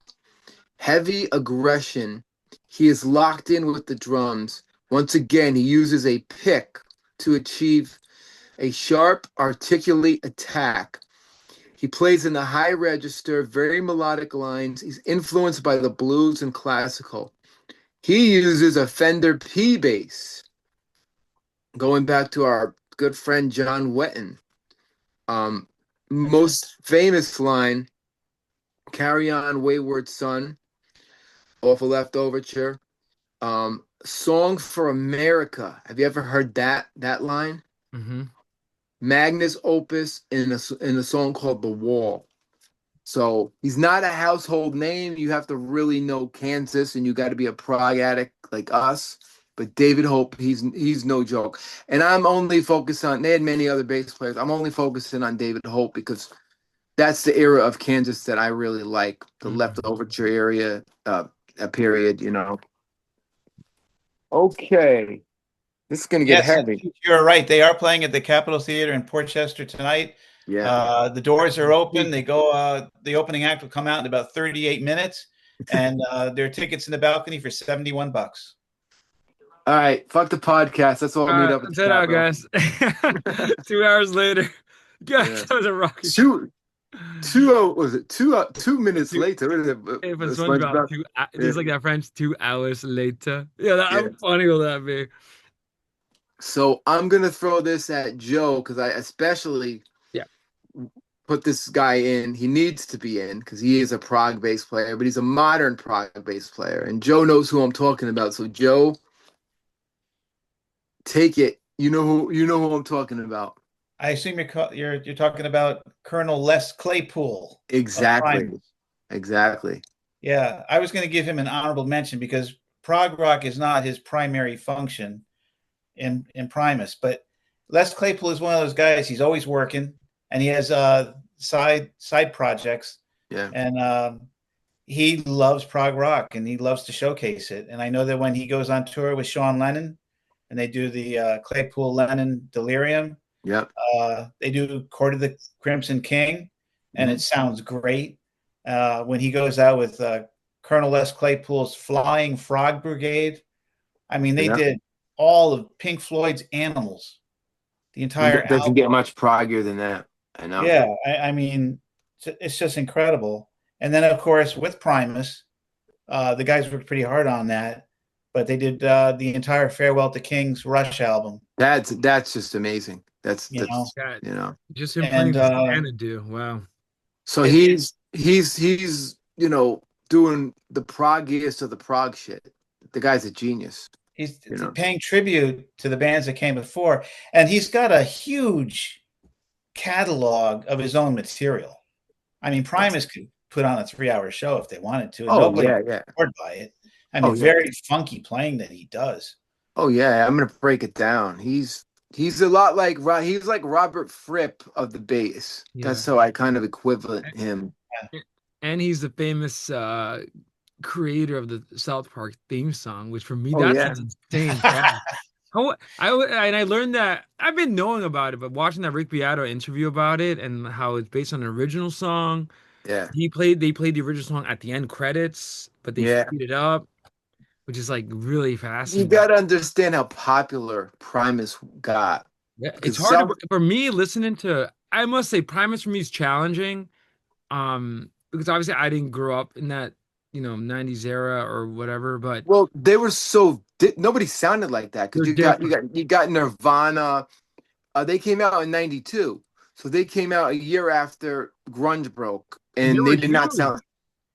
heavy aggression. He is locked in with the drums. Once again, he uses a pick to achieve a sharp, articulate attack. He plays in the high register, very melodic lines. He's influenced by the blues and classical. He uses a Fender P bass, going back to our good friend John Wetton. Um, Most famous line, "Carry On, Wayward Son," off of Left Overture. "Song for America." Have you ever heard that line? Hmm. Magnus Opus in a song called The Wall. So he's not a household name. You have to really know Kansas, and you got to be a prog addict like us. But David Hope, he's no joke. And I'm only focused on. They had many other bass players. I'm only focusing on David Hope because that's the era of Kansas that I really like. The left Mhm. overture area, a period. Okay, this is gonna get Yes, heavy. you're right. They are playing at the Capitol Theater in Port Chester tonight. Yeah. The doors are open. They go. The opening act will come out in about 38 minutes, and there are tickets in the balcony for $71. All right. Fuck the podcast. Let's all All meet right, up at let's the head out, Capitol. guys. 2 hours later, guys, Yeah. that was a rocket ship. Two, was it 2 minutes Two, later? What is it? hey, for SpongeBob, SpongeBob. Yeah. just like that French, 2 hours later. Yeah, Yeah. how funny will that be? So I'm gonna throw this at Joe because I especially Yeah. put this guy in. He needs to be in because he is a prog bass player, but he's a modern prog bass player, and Joe knows who I'm talking about. So Joe, take it. You know who I'm talking about. I assume you're talking about Colonel Les Claypool of Exactly. Primus. Exactly. Yeah, I was going to give him an honorable mention because prog rock is not his primary function in Primus, but Les Claypool is one of those guys. He's always working, and he has side projects, Yeah. and he loves prog rock, and he loves to showcase it. And I know that when he goes on tour with Sean Lennon, and they do the Claypool Lennon Delirium, Yep. they do Court of the Crimson King, and it sounds great. When he goes out with Colonel Les Claypool's Flying Frog Brigade, I mean, they Yeah. did all of Pink Floyd's Animals, the entire It doesn't get album. much proggier than that. I know. Yeah, I mean, it's just incredible. And then, of course, with Primus, the guys worked pretty hard on that, but they did the entire Farewell to Kings Rush album, That's just amazing. That's you know, that's God, you know. just him and playing Xanadu. Wow. So it, he's doing the proggiest of the prog shit. The guy's a genius. he's You know. paying tribute to the bands that came before, and he's got a huge catalog of his own material. I mean, Primus could put on a 3-hour show if they wanted to, and Oh nobody yeah, would yeah. be bored by it. I Oh mean, yeah. very funky playing that he does. Oh yeah. I'm gonna break it down. He's a lot like he's like Robert Fripp of the bass. Yeah. That's how I kind of equivalent him. And he's the famous creator of the South Park theme song, which for me, Oh that's yeah. an insane fact. I learned that I've been knowing about it, but watching that Rick Beato interview about it and how it's based on an original song. Yeah. They played the original song at the end credits, but they Yeah. speed it up, which is like really You fascinating. gotta understand how popular Primus got. Yeah, it's Because hard some for me listening to. I must say, Primus for me is challenging, because obviously I didn't grow up in that 90s era or whatever, but Well, they were nobody sounded like that because they're you got you different. got you got Nirvana. They came out in '92, so they came out a year after grunge broke, And they and were huge.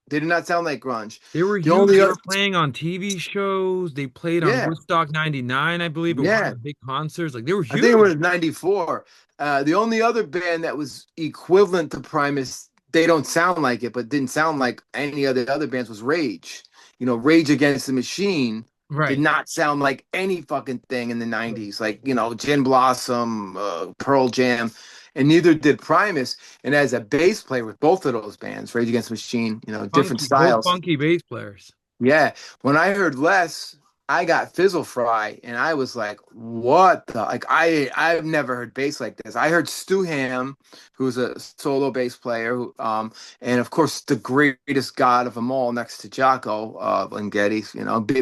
they did not sound like grunge. They were The huge. only They other were playing on TV shows. They played on yeah, Woodstock 99, I believe, at one of yeah, the big concerts. Like they were I think it huge. was '94. The only other band that was equivalent to Primus, they don't sound like it, but didn't sound like any other bands was Rage. Rage Against the Machine did Right. not sound like any fucking thing in the '90s, like Gin Blossom, Pearl Jam, and neither did Primus. And as a bass player with both of those bands, Rage Against the Machine, different Funky, both styles. funky bass players. Yeah. When I heard Les, I got Fizzle Fry and I was like, what the like I've never heard bass like this. I heard Stu Ham, who's a solo bass player, and of course the greatest god of them all next to Jocko and Getty,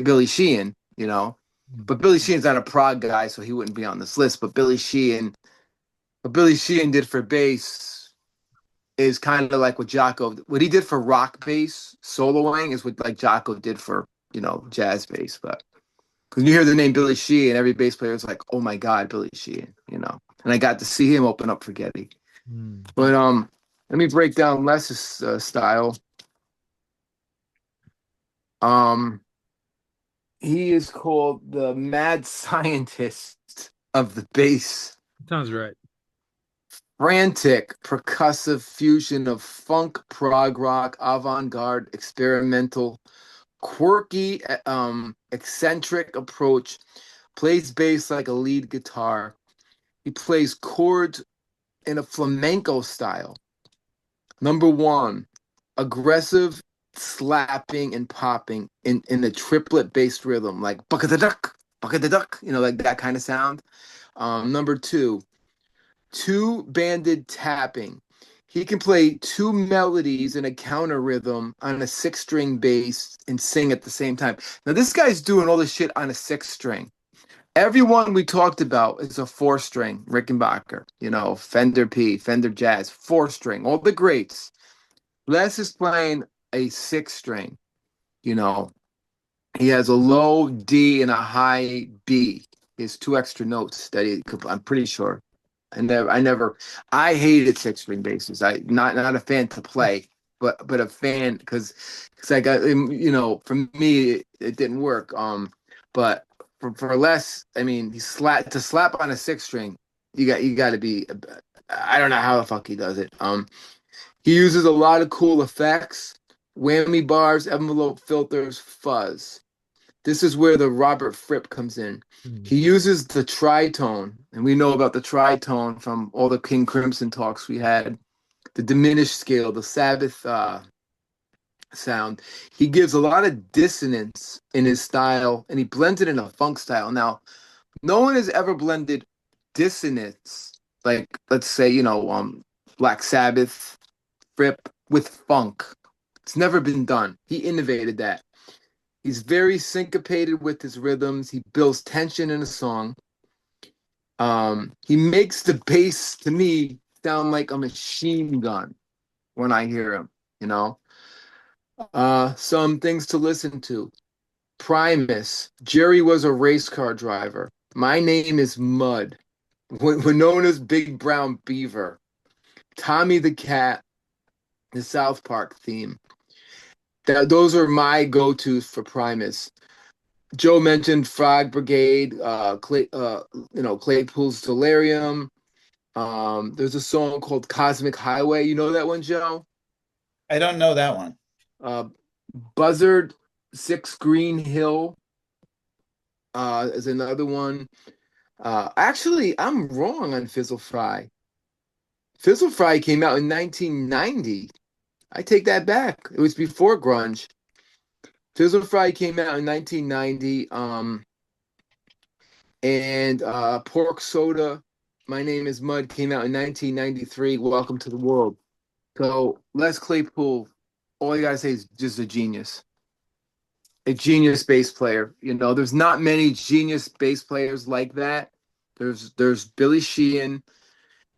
Billy Sheehan, But Billy Sheehan's not a prog guy, so he wouldn't be on this list. But what Billy Sheehan did for bass is kind of like what he did for rock bass soloing is what like Jocko did for jazz bass. But because you hear the name Billy Sheehan, every bass player is like, oh my god, Billy Sheehan. And I got to see him open up for Getty. Hmm. But let me break down Les's style. He is called the mad scientist of the bass. Sounds right. Frantic percussive fusion of funk, prog rock, avant-garde, experimental, quirky, eccentric approach. Plays bass like a lead guitar. He plays chords in a flamenco style. Number one, aggressive slapping and popping in a triplet based rhythm, like bucket the duck, like that kind of sound. Number two, two banded tapping. He can play two melodies in a counter rhythm on a six string bass and sing at the same time. Now, this guy's doing all this shit on a six string. Everyone we talked about is a four string, Rickenbacker, Fender P, Fender Jazz, four string, all the greats. Les is playing a six string, you know. He has a low D and a high B. He has two extra notes that I'm pretty sure. I hated six string basses. Not a fan to play, but a fan because I got, for me it didn't work. But for Les, I mean, to slap on a six string, you got to be. I don't know how the fuck he does it. He uses a lot of cool effects, whammy bars, envelope filters, fuzz. This is where the Robert Fripp comes in. Mm. He uses the tritone, and we know about the tritone from all the King Crimson talks we had, the diminished scale, the Sabbath sound. He gives a lot of dissonance in his style, and he blends it in a funk style. Now, no one has ever blended dissonance, like let's say, Black Sabbath, Fripp, with funk. It's never been done. He innovated that. He's very syncopated with his rhythms. He builds tension in a song. He makes the bass, to me, sound like a machine gun when I hear him. Some things to listen to. Primus. Jerry was a race car driver. My name is Mud. We're known as Big Brown Beaver. Tommy the Cat. The South Park theme. Those are my go-tos for Primus. Joe mentioned Frog Brigade, Claypool's Delirium. There's a song called Cosmic Highway. You know that one, Joe? I don't know that one. Uh, Buzzard, Six Green Hill is another one. Actually, I'm wrong on Fizzle Fry. Fizzle Fry came out in 1990. I take that back. It was before grunge. Fizzle Fry came out in 1990. And Pork Soda, My Name is Mud came out in 1993. Welcome to the world. So Les Claypool, all you gotta say is just a genius bass player. There's not many genius bass players like that. There's Billy Sheehan,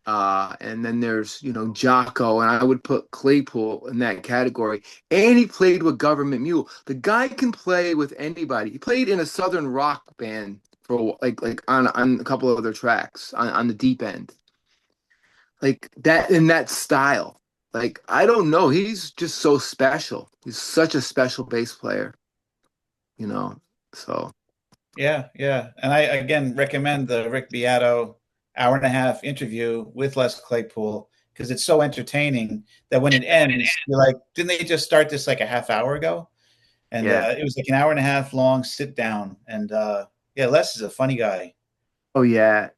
and then there's Jocko, and I would put Claypool in that category. And he played with Government Mule. The guy can play with anybody. He played in a southern rock band for like on a couple of other tracks on the deep end, like that in that style. Like I don't know, he's just so special. He's such a special bass player, you know. So Yeah, yeah. And I again recommend the Rick Beato hour-and-a-half interview with Les Claypool because it's so entertaining that when it ends, you're like, didn't they just start this like a half hour ago? And yeah. it was like an hour-and-a-half long sit down. And yeah, Les is a funny guy. Oh yeah.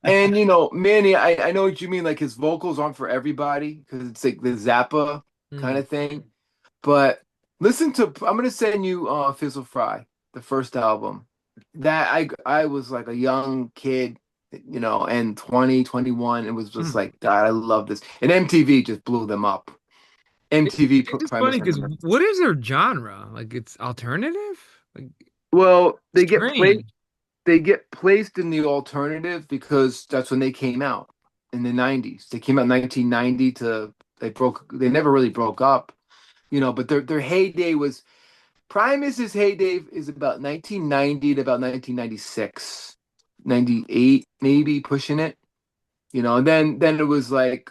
And Manny, I know what you mean. Like his vocals aren't for everybody because it's like the Zappa kind Mm. of thing. But listen to I'm gonna send you Fizzle Fry, the first album. That I was like a young kid, and 20, 21, it was just Mm. like, God, I love this. And MTV just blew them up. MTV It's put just funny Primus on because them. what is their genre? Like it's alternative? Like Well, strange. they get placed in the alternative because that's when they came out in the 90s. They came out in 1990 they never really broke up, but their heyday was Primus's heyday is about 1990 to about 1996, 98 maybe pushing it, and then it was like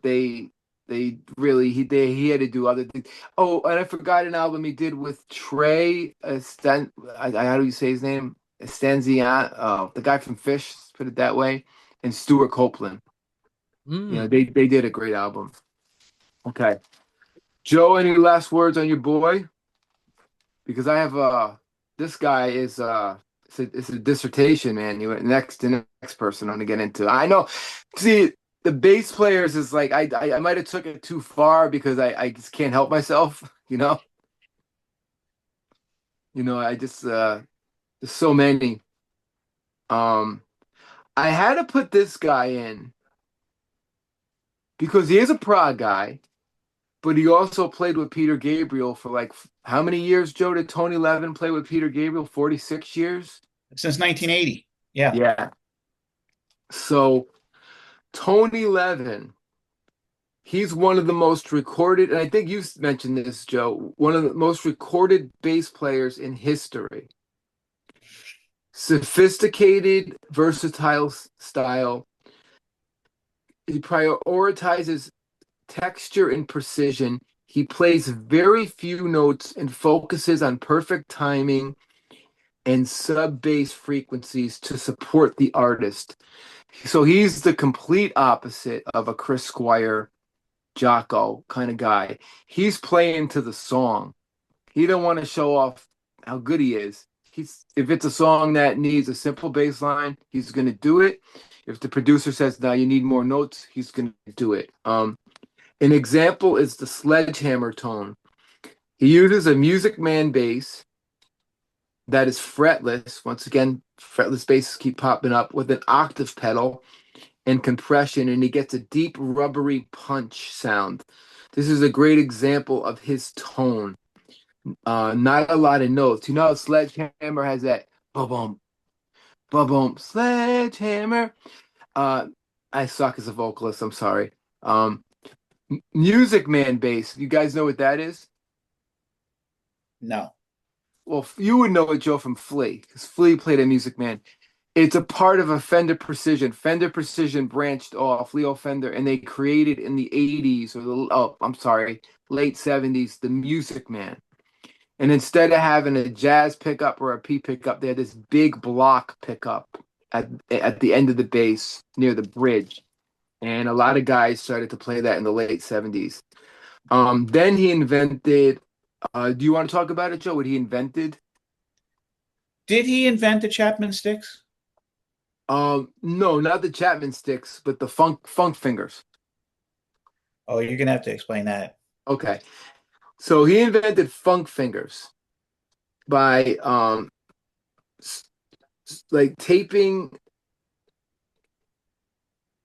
they he had to do other things. Oh, and I forgot an album he did with Trey how do you say his name? Stanzian, the guy from Fish, put it that way, and Stuart Copeland. Mm. They did a great album. Okay. Joe, any last words on your boy? Because I have this guy is it's a dissertation, man. You went next to next person I'm gonna get into. I know. See, the bass players is like I might have took it too far because I just can't help myself, you know. I just there's so many. Um I had to put this guy in because he is a prog guy, but he also played with Peter Gabriel for like how many years, Joe? Did Tony Levin play with Peter Gabriel? 46 years? Since 1980. Yeah. Yeah. So Tony Levin, he's one of the most recorded, and I think you mentioned this, Joe, one of the most recorded bass players in history. Sophisticated, versatile style. He prioritizes texture and precision. He plays very few notes and focuses on perfect timing and sub bass frequencies to support the artist. So he's the complete opposite of a Chris Squire, Jocko kind of guy. He's playing to the song. He don't want to show off how good he is. He's if it's a song that needs a simple bass line, he's gonna do it. If the producer says now you need more notes, he's gonna do it. An example is the sledgehammer tone. He uses a Music Man bass that is fretless. Once again, fretless basses keep popping up with an octave pedal and compression, and he gets a deep, rubbery punch sound. This is a great example of his tone. Not a lot of notes. Sledgehammer has that ba-boom, ba-boom, sledgehammer. Uh, I suck as a vocalist. I'm sorry. Music Man bass. You guys know what that is? No. Well, you would know it, Joe, from Flea, because Flea played a Music Man. It's a part of a Fender Precision. Fender Precision branched off Leo Fender, and they created in the 80s I'm sorry, late 70s, the Music Man. And instead of having a jazz pickup or a P pickup, they had this big block pickup at the end of the bass near the bridge. And a lot of guys started to play that in the late 70s. Then he invented, do you want to talk about it, Joe? What he invented? Did he invent the Chapman sticks? No, not the Chapman sticks, but the funk fingers. Oh, you're gonna have to explain that. Okay. So he invented funk fingers by like taping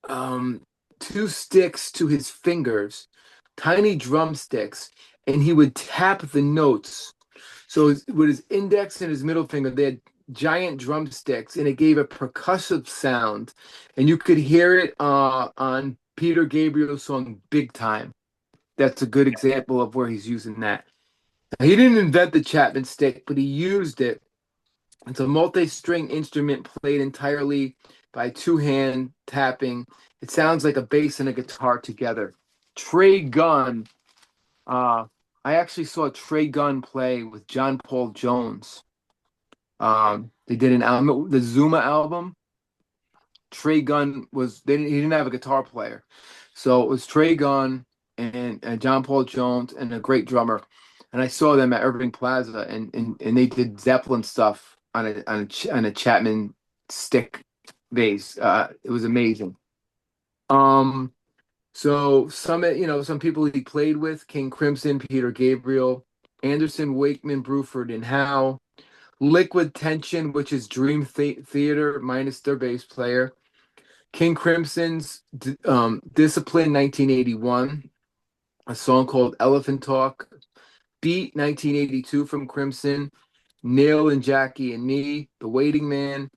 um two sticks to his fingers, tiny drumsticks, and he would tap the notes. So with his index and his middle finger, they had giant drumsticks, and it gave a percussive sound, and you could hear it on Peter Gabriel's song "Big Time." That's a good example of where he's using that. He didn't invent the Chapman stick, but he used it. It's a multi-string instrument played entirely by two-hand tapping. It sounds like a bass and a guitar together. Trey Gunn, I actually saw Trey Gunn play with John Paul Jones. They did an album, the Zuma album. Trey Gunn he didn't have a guitar player, so it was Trey Gunn and John Paul Jones and a great drummer. And I saw them at Irving Plaza, and they did Zeppelin stuff on a Chapman stick bass. It was amazing. Um, so some people he played with: King Crimson, Peter Gabriel, Anderson, Wakeman, Bruford, and Howe. Liquid Tension, which is Dream Theater minus their bass player. King Crimson's Discipline 1981, a song called Elephant Talk. Beat 1982 from Crimson. Neil and Jackie and Me, The Waiting Man.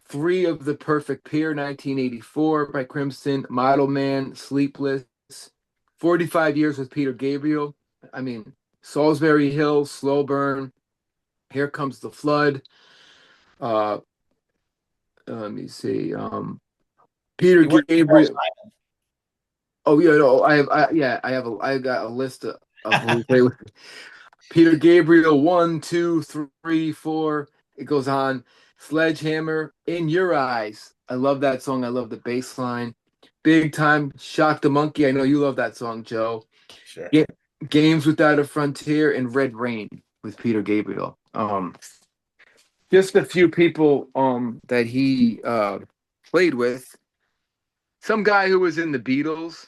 Three of the Perfect Pair 1984 by Crimson. Model Man, Sleepless. 45 Years with Peter Gabriel. I mean, Salisbury Hill, Slow Burn. Here Comes the Flood. Uh, let me see. Peter He worked with Paul Gabriel. Simon. Oh yeah, no, I got a list of who we play with. Peter Gabriel, 1, 2, 3, 4. It goes on. Sledgehammer, In Your Eyes. I love that song. I love the bass line. big time. Shock the Monkey. I know you love that song, Joe. Sure. Yeah, Games Without a Frontier and Red Rain with Peter Gabriel. Just a few people that he played with. Some guy who was in the Beatles,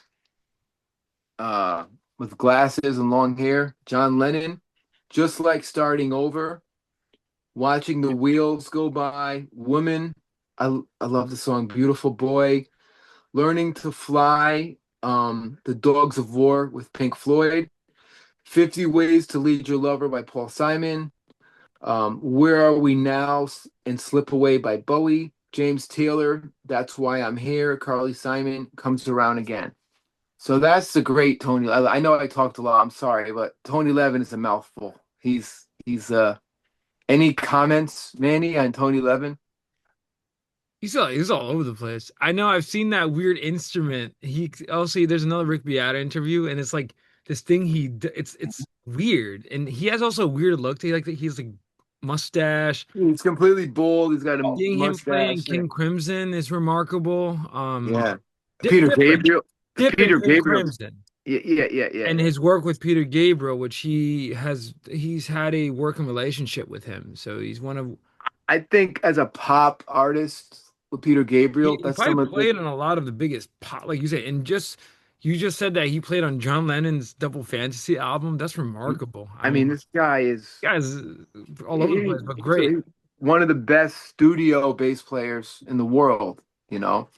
uh, with glasses and long hair, John Lennon, just like starting over, watching the wheels go by, woman. I love the song Beautiful Boy, Learning to Fly, The Dogs of War with Pink Floyd, 50 Ways to Lead Your Lover by Paul Simon, Where Are We Now and Slip Away by Bowie, James Taylor, That's Why I'm Here, Carly Simon, Comes Around Again. So that's the great Tony. I know I talked a lot. I'm sorry, but Tony Levin is a mouthful. He's any comments, Manny, on Tony Levin? He's all over the place. I know I've seen that weird instrument. He also there's another Rick Beato interview, and it's like this thing it's weird, and he has also a weird look. He's like mustache. He's completely bald. He's got a Seeing him playing mustache. King Crimson is remarkable. Yeah. Peter Different, Gabriel. different Peter King Gabriel. Crimson. Yeah, yeah, yeah, yeah. And his work with Peter Gabriel, which he's had a working relationship with him. So he's one of I think as a pop artist with Peter Gabriel, he that's probably some of the played on a lot of the biggest pop, like you said, and just you just said that he played on John Lennon's Double Fantasy album. That's remarkable. I I mean, mean, this guy is guys all over the he- place, but great. he's one of the best studio bass players in the world, you know.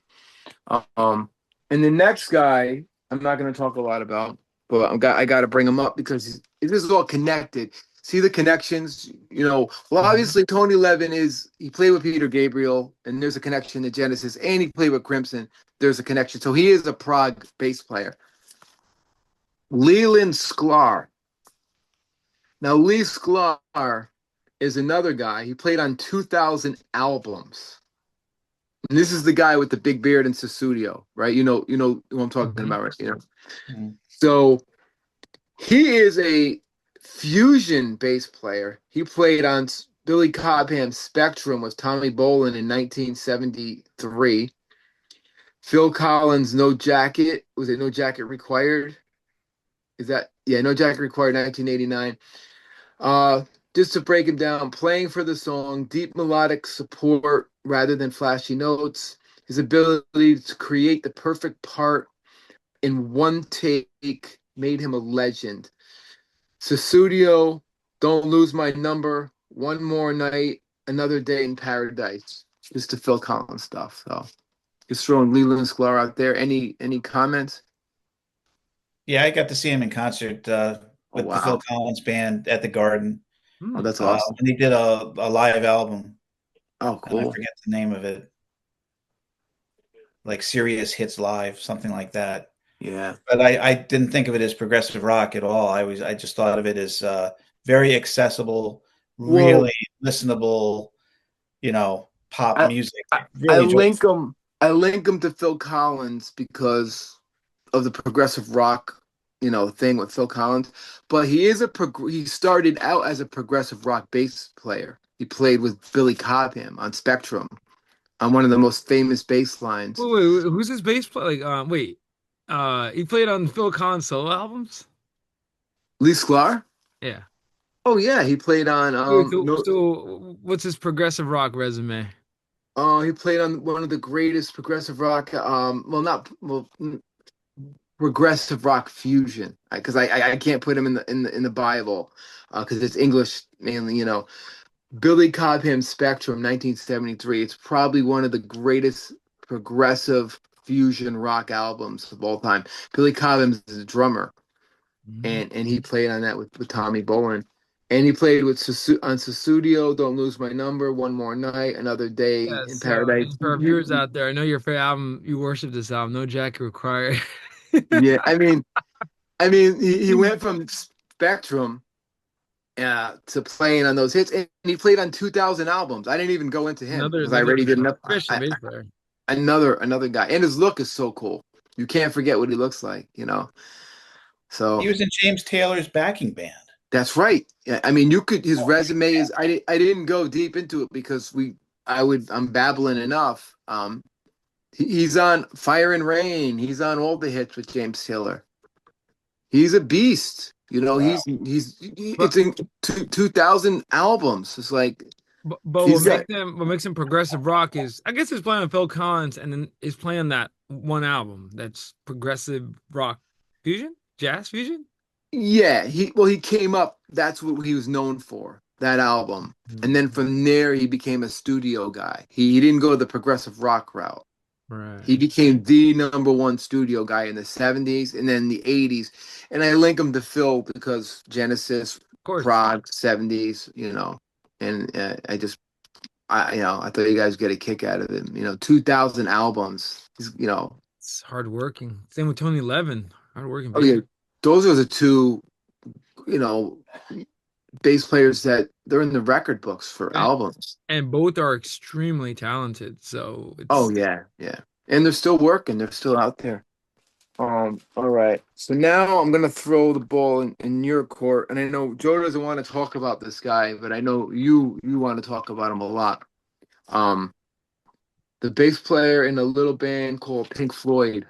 Um, and the next guy, I'm not going to talk a lot about, but I got to bring him up because this is all connected. See the connections, you know. Well, Mhm. obviously Tony Levin he played with Peter Gabriel, and there's a connection to Genesis, and he played with Crimson. There's a connection, so he is a Prague bass player. Leland Sklar. Now, Lee Sklar is another guy. He played on 2,000 albums. And this is the guy with the big beard in Sussudio, right? You know who I'm talking Mhm. about, right? You know. Mhm. So he is a fusion bass player. He played on Billy Cobham's Spectrum with Tommy Bolin in 1973. Phil Collins' No Jacket. Was it No Jacket Required? Is that, yeah, No Jacket Required, 1989. Uh, just to break him down, playing for the song, deep melodic support rather than flashy notes, his ability to create the perfect part in one take made him a legend. Sussudio, Don't Lose My Number, One More Night, Another Day in Paradise. Just the Phil Collins stuff. So just throwing Leland Sklar out there. Any comments? Yeah, I got to see him in concert Oh with the Phil wow. Collins band at the Garden Oh, Hmm. that's awesome. when he did a live album, Oh, and I cool. forget the name of it, like Serious Hits Live, something like that. Yeah. But I didn't think of it as progressive rock at all. I just thought of it as very accessible, Well, really listenable, pop I, music. I I Really enjoyed. link him. I link him to Phil Collins because of the progressive rock, thing with Phil Collins. But he started out as a progressive rock bass player. He played with Billy Cobham on Spectrum on one of the most famous bass lines. Wait, who's his bass player? He played on Phil Collins solo albums. Lee Sklar? Yeah. Oh yeah, he played on Wait, so, no so what's his progressive rock resume? he played on one of the greatest progressive rock well not well progressive rock fusion because I can't put him in the Bible because it's English mainly, Billy Cobham Spectrum 1973. It's probably one of the greatest progressive fusion rock albums of all time. Billy Cobham is a drummer and he played on that with Tommy Bolin. And he played with on Sussudio, Don't Lose My Number, One More Night, Another Day Yeah, in so Paradise. and for our viewers out there, I know your favorite album, you worship this album, No Jacket Required. Yeah, I mean, he went from Spectrum to playing on those hits, and he played on 2,000 albums. I didn't even go into him Another because I another already did enough. Christian bass player. Another guy, and his look is so cool. You can't forget what he looks like. He So was in James Taylor's backing band. that's right. Yeah, I mean, you could. His resume is. I didn't go deep into it because I'm babbling enough. He's on Fire and Rain. He's on all the hits with James Taylor. He's a beast. You know, Wow. But it's in 2000 albums. It's like but he's got what makes him progressive rock is I guess he's playing with Phil Collins and then he's playing that one album that's progressive rock fusion, jazz fusion. yeah, he came up, that's what he was known for, that album. And then Mhm. from there he became a studio guy. He didn't go the progressive rock route. Right. He became the number one studio guy in the 70s and then the 80s. And I link him to Phil because Genesis, Of course. Prog, 70s, and I thought you guys get a kick out of him. 2000 albums. It's hard working. Same with Tony Levin. Hard working Oh bass. yeah, those are the two, you know, bass players that they're in the record books for And, albums. and both are extremely talented. So Oh it's yeah, yeah. And they're still working, they're still out there. All right. So now I'm gonna throw the ball in your court, and I know Joe doesn't want to talk about this guy, but I know you want to talk about him a lot. Um, the bass player in a little band called Pink Floyd.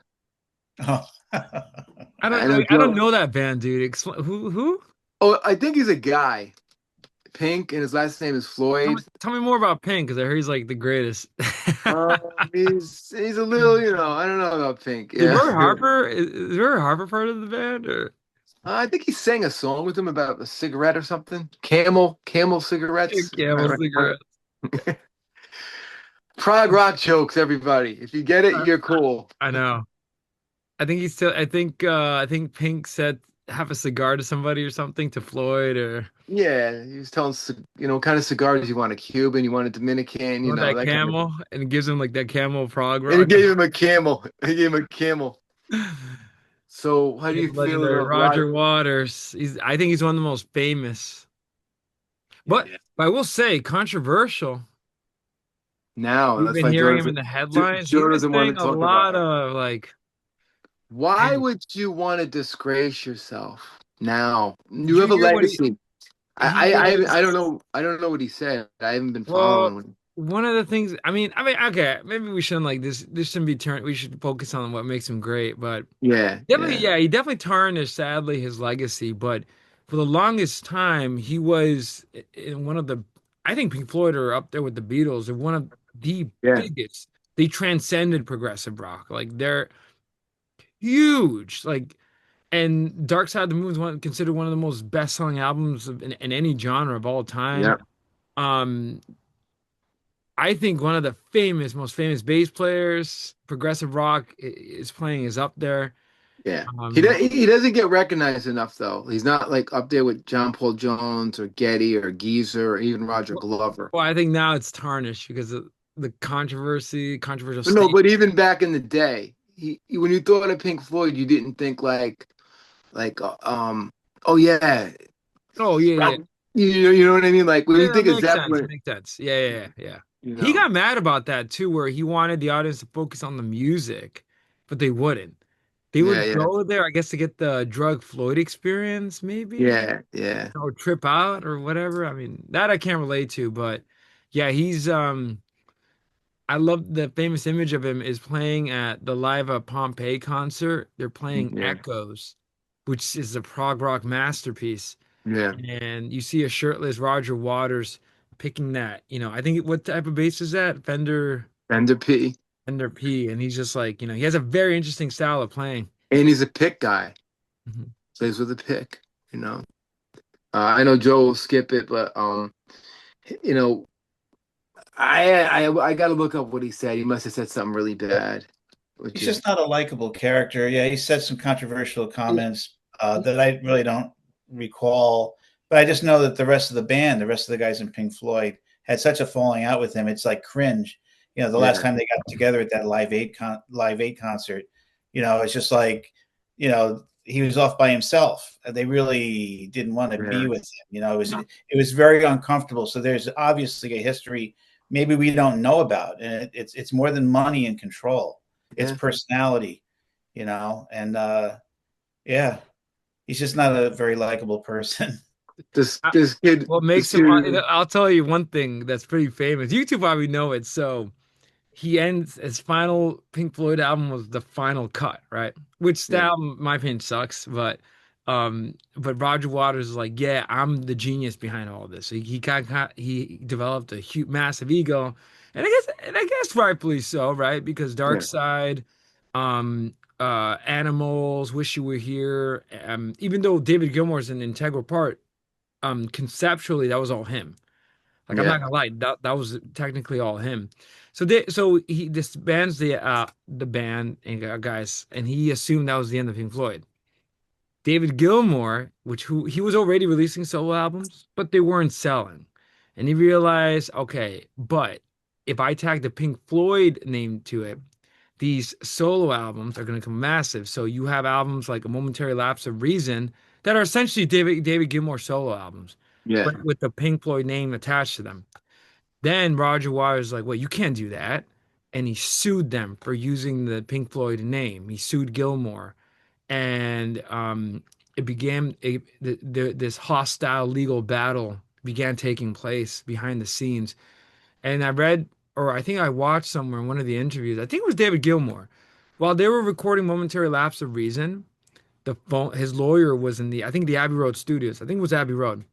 Oh. I know I don't Joe. know that band, dude. Who? Oh, I think he's a guy. Pink, and his last name is Floyd. Tell me more about Pink because I heard he's like the greatest. He's a little, I don't know about Pink. Is Yeah. Roy Harper is Roy Harper part of the band or I think he sang a song with him about a cigarette or something. Camel cigarettes. Camel Cigarette? Prog rock jokes, everybody. If you get it, Uh, you're I, cool. I know. I think Pink said have a cigar to somebody or something to Floyd or Yeah, he was telling, what kind of cigars you want, a Cuban, you want a Dominican, or that that kind of. camel and gives him like that camel prog And he rock. gave him a camel. He gave him a camel. So, how do Yeah, you feel legendary about Roger Waters. I think he's one of the most famous. But Yeah. but I will say controversial. Now? You've That's been why hearing him in the headlines. He's Joe been doesn't want saying to a talk about lot it. of like, Why and would you want to disgrace yourself now? did You you have a hear what legacy. he I don't was? know. I don't know what he said. I haven't been Well, following him. one of the things, okay, maybe we shouldn't like this. This shouldn't be turned. We should focus on what makes him great. But Yeah, definitely, yeah, yeah, he definitely tarnished, sadly, his legacy. But for the longest time, he was in one of the, I think Pink Floyd are up there with the Beatles. They're one of the yeah, biggest. They transcended progressive rock. Like they're huge. Like and Dark Side of the Moon is considered one of the most best-selling albums in any genre of all yeah, time. Um, I think one of the most famous bass players, progressive rock is playing is up there. yeah. Um, He doesn't get recognized enough though. He's not like up there with John Paul Jones or Getty or Geezer or even Roger well, Glover. I think now it's tarnished because of the controversial But no, state. but even back in the day, when you thought of Pink Floyd, you didn't think like oh yeah, Oh yeah, yeah, you know what I mean? Like when yeah. you That think of makes sense. Zeppelin, Makes sense. Yeah, yeah, yeah, yeah. you He know, got mad about that too, where he wanted the audience to focus on the music, but they wouldn't. They yeah, would yeah, go there, I guess, to get the drug Floyd experience, maybe, yeah, yeah, or trip out or whatever. I mean, that I can't relate to, but yeah, he's I love the famous image of him is playing at the Live at Pompeii concert. They're playing yeah, Echoes, which is a prog rock masterpiece. yeah. And you see a shirtless Roger Waters picking that, I think what type of bass is that? Fender P. Fender P. And he's just like, he has a very interesting style of playing. And he's a pick guy. Mhm. Plays with a pick, I know Joe will skip it, but you know, I got to look up what he said. He must have said something really bad, which He's is just not a likable character. Yeah, he said some controversial comments that I really don't recall, but I just know that the rest of the band, the rest of the guys in Pink Floyd, had such a falling out with him. It's like cringe. The last yeah, time they got together at that Live Aid concert, it's just like, he was off by himself. They really didn't want to be yeah, with him. It was very uncomfortable. So there's obviously a history maybe we don't know about, and it's more than money and control. It's yeah. personality, and yeah, he's just not a very likable person. This I- this kid, What this makes him, kid, I'll tell you one thing that's pretty famous. You two probably know it. So he ends his final Pink Floyd album was the final cut, right? Which the Yeah. album, in my opinion, sucks, but Roger Waters is like, yeah, I'm the genius behind all this. He developed a huge, massive ego, and I guess rightfully so, right? Because Dark Yeah. Side, um, Animals, Wish You Were Here, even though David Gilmour's an integral part, conceptually that was all him. Like I'm not Yeah. gonna lie, that was technically all him. So he disbands the band and guys, and he assumed that was the end of Pink Floyd. David Gilmour, which who he was already releasing solo albums, but they weren't selling. And he realized, okay, but if I tag the Pink Floyd name to it, these solo albums are going to come massive. So you have albums like A Momentary Lapse of Reason that are essentially David Gilmour solo albums, Yeah. but with the Pink Floyd name attached to them. Then Roger Waters is like, well, you can't do that. And he sued them for using the Pink Floyd name. He sued Gilmour. And it began this hostile legal battle began taking place behind the scenes. And I read, or I think I watched somewhere in one of the interviews, I think it was David Gilmour. While they were recording Momentary Lapse of Reason, his lawyer was in I think the Abbey Road studios. I think it was Abbey Road.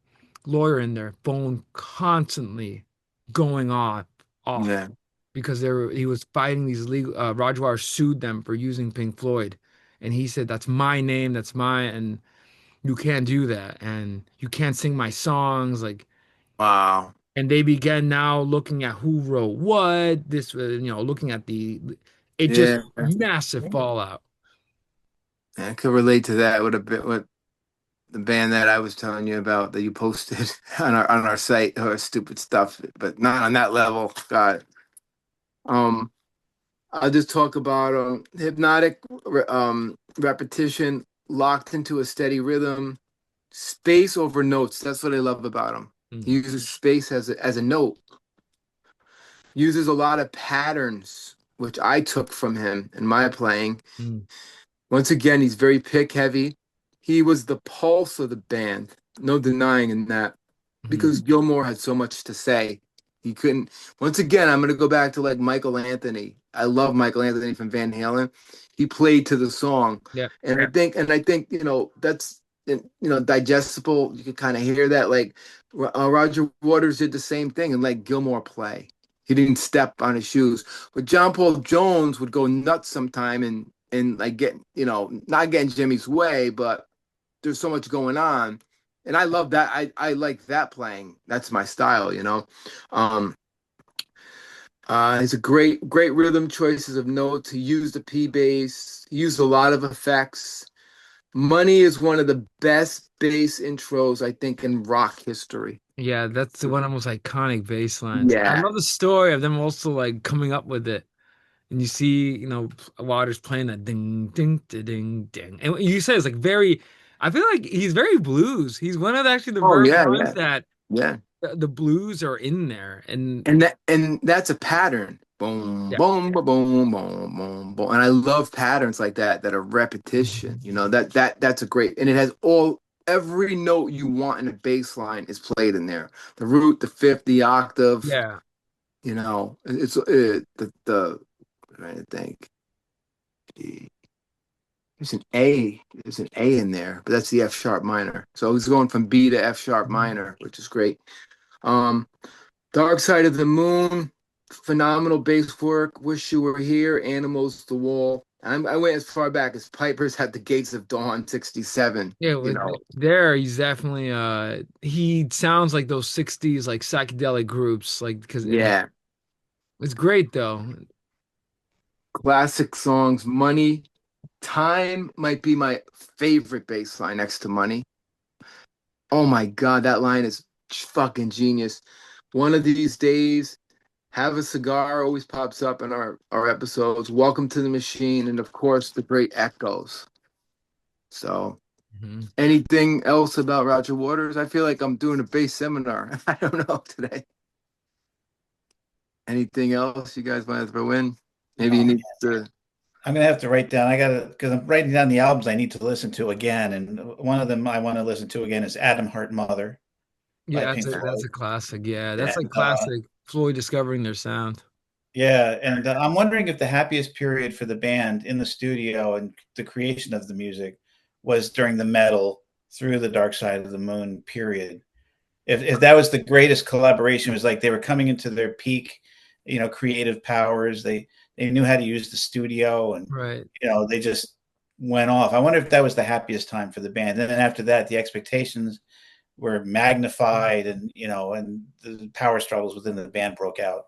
Lawyer in there, phone constantly going off Yeah. because he was fighting these legal. Roger Waters sued them for using Pink Floyd, and he said that's my name, that's mine, and you can't do that, and you can't sing my songs, like. Wow. And they began now looking at who wrote what. Looking at it just Yeah. massive fallout. I could relate to that with a bit with the band that I was telling you about that you posted on our site or stupid stuff, but not on that level. God. Um, I'll just talk about hypnotic repetition, locked into a steady rhythm, space over notes. That's what I love about him. He Mm, uses space as a note, uses a lot of patterns, which I took from him in my playing. mm, Once again, he's very pick heavy. He was the pulse of the band. No denying in that. mm. Because Gilmore had so much to say. He couldn't. Once again, I'm going to go back to like Michael Anthony. I love Michael Anthony from Van Halen. He played to the song, Yeah. and I think that's digestible. You could kind of hear that. Like Roger Waters did the same thing and let Gilmore play. He didn't step on his shoes, but John Paul Jones would go nuts sometime and like get not getting Jimmy's way, but there's so much going on, and I love that. I like that playing. That's my style. Um, it's a great rhythm choices of notes. He used the P bass. He used a lot of effects. Money is one of the best bass intros I think in rock history. Yeah, that's the one of the most iconic bass lines. I Yeah. love the story of them also like coming up with it. And you see, Waters playing that ding, ding, ding, ding, ding. And what you said it's like I feel like he's very blues. He's one of the Oh very yeah, ones yeah, that yeah. the blues are in there. And And that's a pattern. Boom, yeah, boom, boom, boom, boom, boom, boom. And I love patterns like that are repetition. That's a great, and it has every note you want in a bass line is played in there. The root, the fifth, the octave. yeah. It's the I'm trying to think. There's an A. There's an A in there, but that's the F sharp minor. So he's going from B to F sharp minor, which is great. Um, Dark Side of the Moon, phenomenal bass work. Wish You Were Here, Animals, The Wall. I went as far back as Pipers at the Gates of Dawn, 67. Yeah, You know, there he's definitely he sounds like those 60s like psychedelic groups like because yeah, it's great though. classic songs. Money, Time might be my favorite bass line next to Money. Oh my God, that line is fucking genius. One of these days, Have a Cigar always pops up in our episodes. Welcome to the Machine, and of course, the great Echoes. So, Mhm. anything else about Roger Waters? I feel like I'm doing a bass seminar. I don't know today. Anything else you guys want to throw in? Maybe you Oh, need to. I'm gonna have to write down. I gotta because I'm writing down the albums I need to listen to again, and one of them I want to listen to again is "Adam Heart Mother" by Yeah, Pink that's Floyd. a classic. Yeah, that's And like classic Floyd discovering their sound. Yeah, and I'm wondering if the happiest period for the band in the studio and the creation of the music was during the metal through the Dark Side of the Moon period. If that was the greatest collaboration, it was like they were coming into their peak, creative powers. They knew how to use the studio, and Right. they just went off. I wonder if that was the happiest time for the band. And then after that, the expectations were magnified, and the power struggles within the band broke out.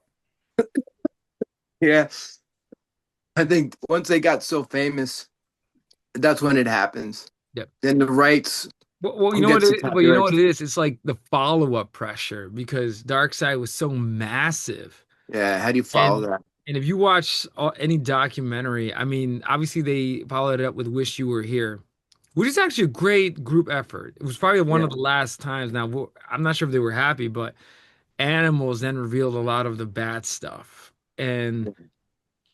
Yeah. I think once they got so famous, that's when it happens. Yep. Then the rights Well, you who know what gets the it, well, you know what copyrights. it is? It's like the follow-up pressure because Darkseid was so massive. Yeah, how do you follow And that? and if you watch any documentary, I mean, obviously they followed it up with "Wish You Were Here," which is actually a great group effort. It was probably one Yeah. of the last times. Now, I'm not sure if they were happy, but Animals then revealed a lot of the bad stuff, and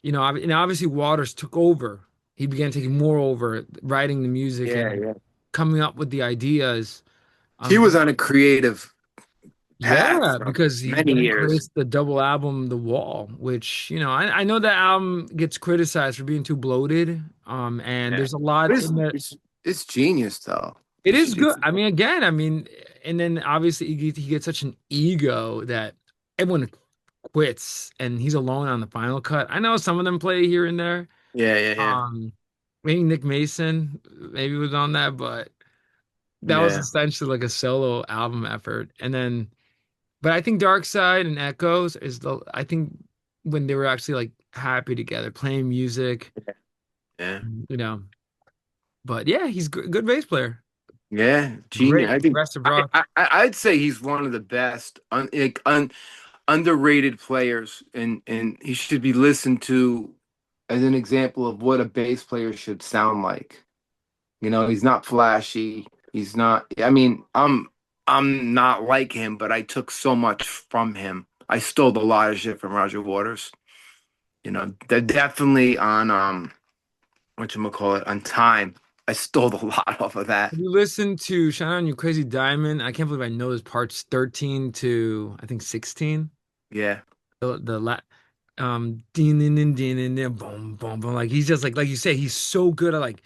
and obviously Waters took over. He began taking more over, writing the music Yeah, and yeah. coming up with the ideas. He was on a creative path Yeah, for because he many then years. creates the double album, The Wall, which, I know that album gets criticized for being too bloated. And Yeah. there's a lot But in there. it's genius though. It It's, is good. it's I mean, again, I mean, and then obviously he gets such an ego that everyone quits and he's alone on the final cut. I know some of them play here and there. yeah, yeah, yeah. Um, Maybe Nick Mason maybe was on that, but that was Yeah. essentially like a solo album effort. And then but I think Dark Side and Echoes is I think when they were actually like happy together, playing music, Yeah. you know. But yeah, he's good bass player. Yeah, genius. Great I think progressive rock. I'd say he's one of the best underrated players, and he should be listened to as an example of what a bass player should sound like. He's not flashy. He's not. I mean, I'm not like him, but I took so much from him. I stole a lot of shit from Roger Waters. They're definitely on whatchamacallit, on time. I stole a lot off of that. Have you listened to Shine On You Crazy Diamond? I can't believe I know his parts 13 to I think 16. Yeah. The la ding ding ding ding ding ding, boom boom boom. Like he's just like you say, he's so good at like,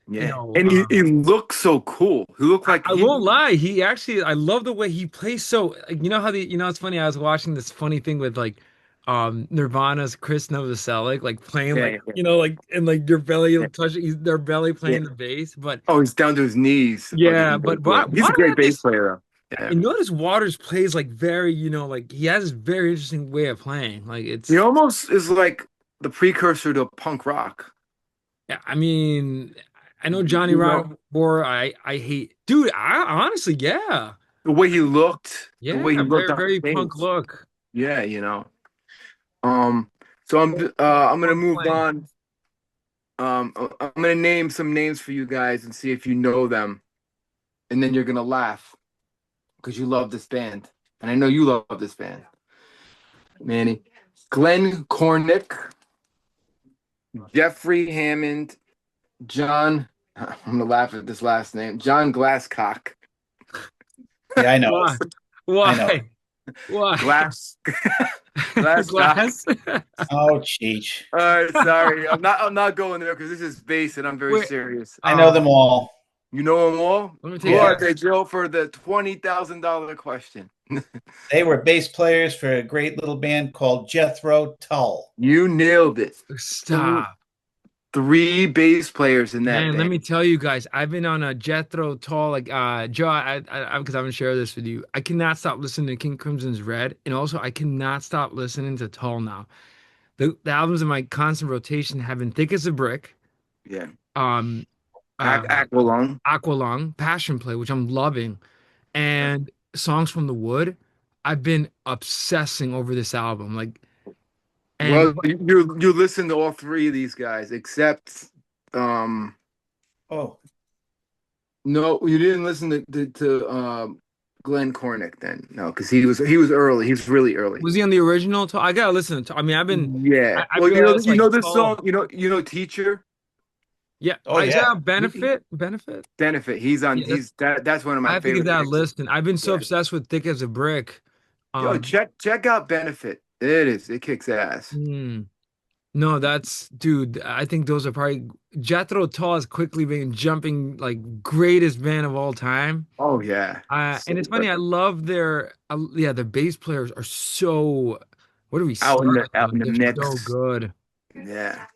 you Yeah. know, And he, um he looked so cool. He looked like I won't lie. He actually, I love the way he plays. So, like, it's funny. I was watching this funny thing with like, Nirvana's Chris Novoselic, like playing yeah, like, yeah, and like their belly yeah, touching, their belly yeah. playing the bass. But Oh, he's down to his knees. yeah, but Yeah. He's why a do I great have bass this? player, though. I Yeah. notice Waters plays like very, like he has this very interesting way of playing. Like He it's, almost is like the precursor to punk rock. yeah, I mean, I know Johnny You know, Rockmore. I hate, dude. I honestly, yeah, the way he yeah, looked very on very stage. punk look. Yeah. So I'm gonna Punk move playing. on. I'm gonna name some names for you guys and see if you know them, and then you're gonna laugh because you love this band, and I know you love this band, Manny. Glenn Cornick, Jeffrey Hammond, John. I'm gonna laugh at this last name, John Glasscock. Yeah, I know. Why? I know. Why? Why? Glass Glasscock. Glass. Oh, Cheech. All right, sorry. I'm not going there because this is bass and I'm very Wait, serious. I know them all. You know them all? let me take Who a Yeah, are guess. they, Joe, for the $20,000 question? they were bass players for a great little band called Jethro Tull. You nailed it. Th- Stop. Three bass players in that Man, let band. me tell you guys, I've been on a Jethro Tull, like Joe, because I haven't shared this with you. I cannot stop listening to King Crimson's Red, and also I cannot stop listening to Tull now. The albums in my constant rotation have been Thick as a Brick, Yeah. um, uh, Aqualung. Aqualung, Passion Play, which I'm loving, and Songs from the Wood. I've been obsessing over this album, like, and Well, you listen to all three of these guys, except um Oh, no, you didn't listen to Glenn Cornick then. No, because he was early. He was really early. was he on the original Tull? I gotta listen to. I mean, Yeah. I Well, realized you like know this Tull. song, Teacher Yeah, oh is yeah. that Benefit? Benefit? Benefit. He's on. Yeah, That's one of I my have to give favorite that a mixes. listen. I've been so Yeah. obsessed with Thick as a Brick. Yo, Um, check out Benefit. It is. It kicks ass. Hmm. No, that's dude. I think those are probably Jethro Tull has quickly been jumping like greatest band of all time. Oh yeah. So And it's funny. good. I love their yeah. The bass players are so. Where do we start with Out in them? the They're so mix. good. Yeah.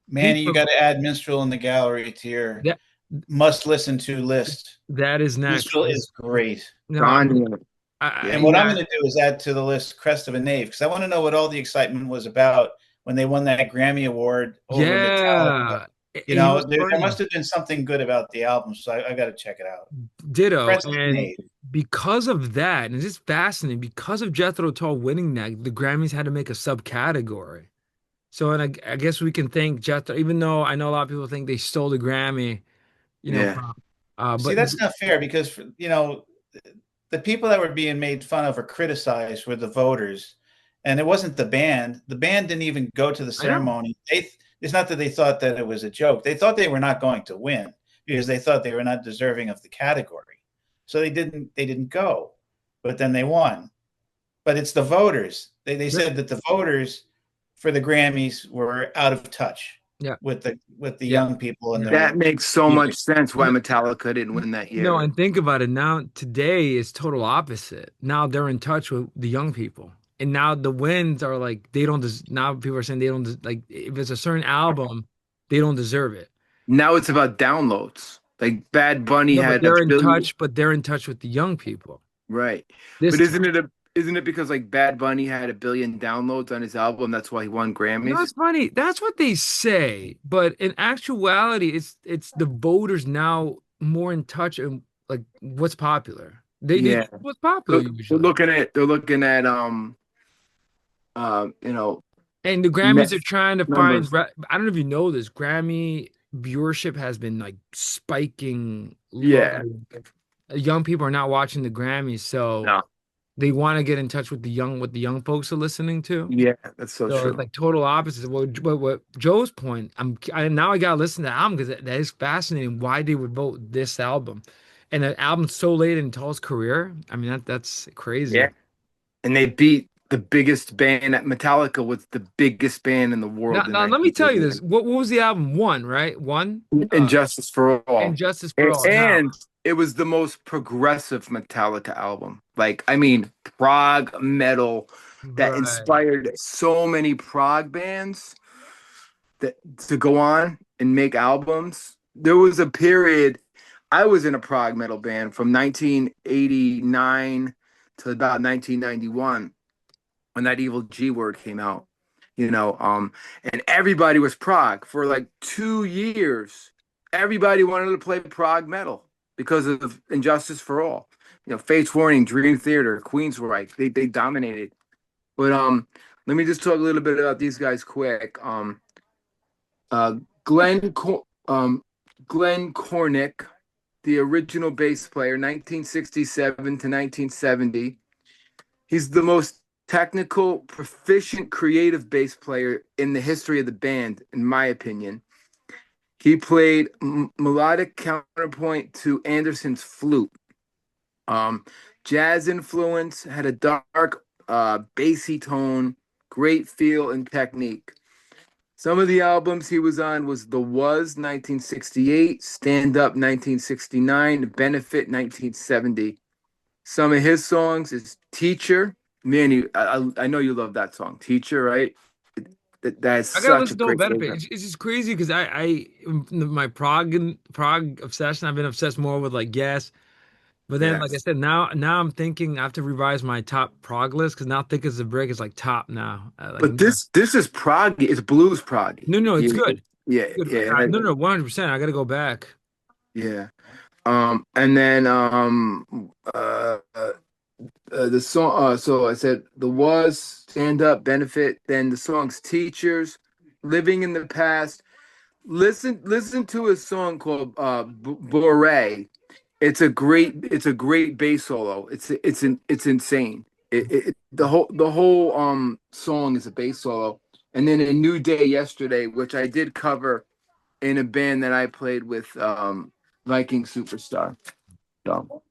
Manny, you People got to add Minstrel in the Gallery to your that must listen to list. that is next. Minstrel is great. No, Gone. And Yeah. what I'm yeah. going to do is add to the list Crest of a Knave because I want to know what all the excitement was about when they won that Grammy Award over Metallica. Yeah. You You know, know, it's there funny. must have been something good about the album, so I got to check it out. Ditto. Crest of a And Knave. because of that, and it's just fascinating, because of Jethro Tull winning that, the Grammys had to make a subcategory. So, and I guess we can thank Jethro, even though I know a lot of people think they stole the Grammy, Yeah. from, See, but that's not fair because the people that were being made fun of or criticized were the voters, and it wasn't the band. The band didn't even go to the I know. ceremony. It's not that they thought that it was a joke. They thought they were not going to win because they thought they were not deserving of the category, so they didn't go. But then they won. But it's the voters. They Yeah. said that the voters for the Grammys were out of touch Yeah. with the Yeah. young people and Yeah. their That makes so much music. sense why Metallica didn't win that No, year. and think about it now. Today is total opposite. Now they're in touch with the young people, and now the wins are like they don't. Now people are saying they don't like if it's a certain album, they don't deserve it. Now it's about downloads. Like Bad Bunny No, but had a they're in billion, touch. But they're in touch with the young people right? this But time. isn't it because like Bad Bunny had a billion downloads on his album, that's why he won No, Grammys? it's funny. That's what they say, but in actuality, it's the voters now more in touch and like what's popular. They Yeah. choose what's popular usually. They're looking at you know, And the net Grammys are trying to find. numbers. I don't know if you know this. Grammy viewership has been like spiking low. Yeah. Young people are not watching the Grammys, so No. they want to get in touch with what the young folks are listening to. Yeah, that's so So it's true. like total opposite. What Joe's point. Now I gotta listen to the album because that is fascinating. Why they would vote this album, and an album so late in Tall's career. I mean that's Yeah. crazy. And they beat the biggest band at Metallica was the biggest band in the Now, world in now let me tell you this. 1989. What was the album? One, right? One. Injustice for And All. Justice for All. Now, And it was the most progressive Metallica album. Like, I mean, prog metal that right. inspired so many prog bands that to go on and make albums. There was a period I was in a prog metal band from 1989 to about 1991 when that Evil G word came out, and everybody was prog for like 2 years. Everybody wanted to play prog metal because of Injustice for All. Fates Warning, Dream Theater, Queensryche, they dominated. But let me just talk a little bit about these guys quick. Uh, Glenn Glenn Cornick, the original bass player, 1967 to 1970. He's the most technical, proficient, creative bass player in the history of the band, in my opinion. He played melodic counterpoint to Anderson's flute. Um, Jazz influence, had a dark, bassy tone, great feel and technique. Some of the albums he was on was The Was 1968, Stand Up 1969, Benefit 1970. Some of his songs is Teacher. Man, I know you love that song, Teacher, right? That's I gotta such a listen to a great benefit. song. It's just crazy because my Prague obsession. I've been obsessed more with like Yes, but then like I Yes. said, now I'm thinking I have to revise my top Prague list because now Thick as a Brick is like top now. Like But this is proggy. It's blues proggy. no, it's Yeah, good. yeah, Good. yeah, No, 100%. I gotta go back. yeah. And then the song. So I said the Was, Stand Up, Benefit. Then the songs Teachers, Living in the Past. Listen to a song called Bore. It's a great bass solo. It's insane. The whole song is a bass solo. And then A New Day Yesterday, which I did cover in a band that I played with, Viking Superstar. So,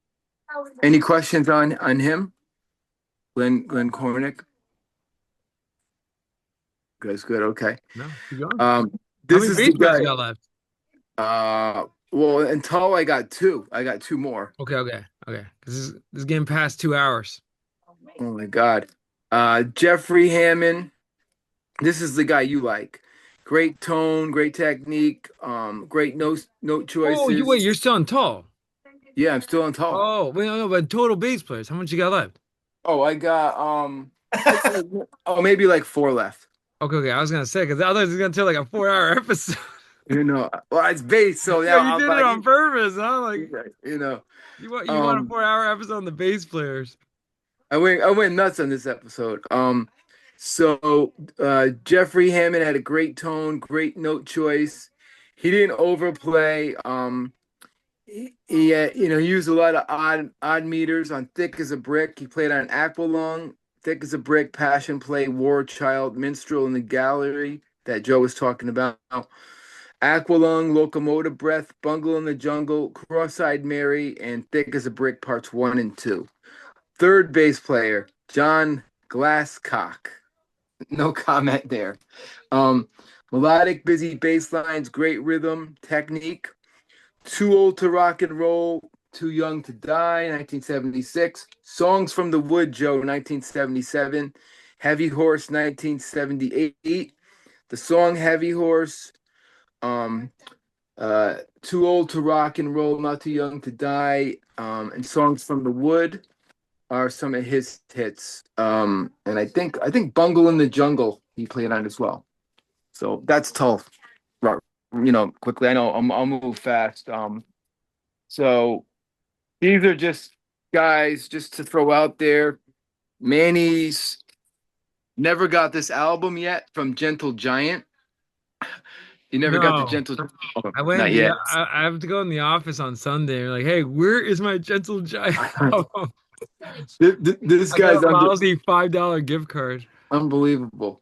any questions on him, Glenn Cornick? That's good. Okay. No, keep going. How This many is bass the players you guy. got left? Well, until I got two. I got two more. Okay. This is getting past 2 hours. Oh my God. Jeffrey Hammond. This is the guy you like. Great tone, great technique, great note Oh, you wait, choices. you're still on tall. Yeah, I'm still on tall. Oh, wait, no, but total bass players. How much you got left? Oh, I got maybe like four left. Okay. I was gonna say because otherwise it's gonna take like a 4 hour episode. Well, it's bass, so Yo, yeah, you I'm did it like, on purpose, huh? Like you know, you want a um, 4 hour episode on the bass players. I went nuts on this episode. Jeffrey Hammond had a great tone, great note choice. He didn't overplay. He used a lot of odd meters on "Thick as a Brick." He played on "Aqualung," "Thick as a Brick," "Passion Play," "War Child," "Minstrel in the Gallery" that Joe was talking about. "Aqualung," "Locomotive Breath," "Bungle in the Jungle," "Cross-Eyed Mary," and "Thick as a Brick" parts 1 and 2. Third bass player, John Glasscock. No comment there. Um, Melodic, busy bass lines, great rhythm, technique. Too Old to Rock and Roll, Too Young to Die, 1976. Songs from the Wood, Joe, 1977. Heavy Horse, 1978. The song Heavy Horse, um, Too Old to Rock and Roll, Not Too Young to Die, and Songs from the Wood are some of his hits. And I think Bungle in the Jungle he played on as well. So that's tough. Quickly. I know I'll move fast. So these are just guys just to throw out there. Manny's never got this album yet from Gentle Giant. You never got the No. Gentle album, I went not in the yet. I have to go in the office on Sunday and like, hey, where is my Gentle Giant album? This I got guy's a lousy $5 gift card. unbelievable.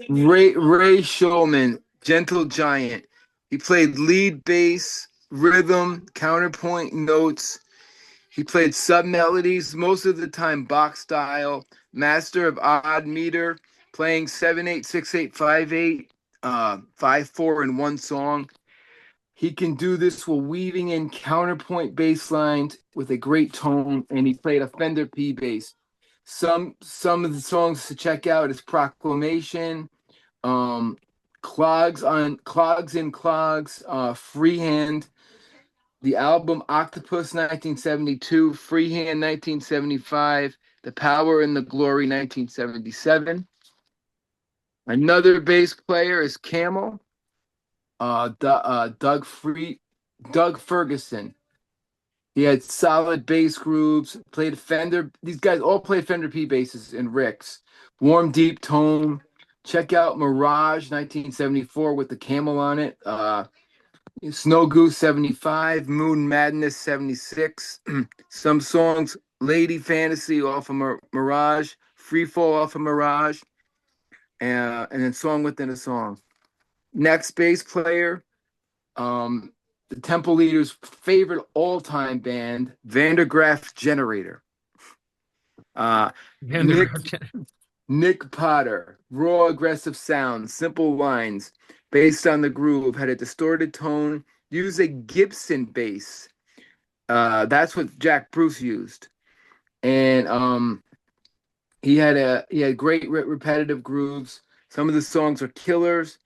Ray Shulman, Gentle Giant. He played lead bass, rhythm, counterpoint notes. He played sub melodies, most of the time Bach style, master of odd meter, playing 7/8, 6/8, 5/8, 5/4 in one song. He can do this while weaving in counterpoint bass lines with a great tone, and he played a Fender P bass. Some of the songs to check out is Proclamation, um, Clogs in Clogs, Freehand, the album Octopus 1972, Freehand 1975, The Power and the Glory 1977. Another bass player is Camel, Doug Ferguson. He had solid bass grooves, played Fender. These guys all played Fender P basses and Ricks. Warm, deep tone. Check out Mirage 1974 with the camel on it. Snow Goose 75, Moon Madness 76. Some songs, Lady Fantasy off of Mirage, Free Fall off of Mirage, and then Song Within a Song. Next bass player, the Temple Leader's favorite all-time band, Vandergraaf Generator. Nick Nick Potter, raw aggressive sounds, simple lines, based on the groove, had a distorted tone, used a Gibson bass. That's what Jack Bruce used. And he had great repetitive grooves. Some of the songs are Killers,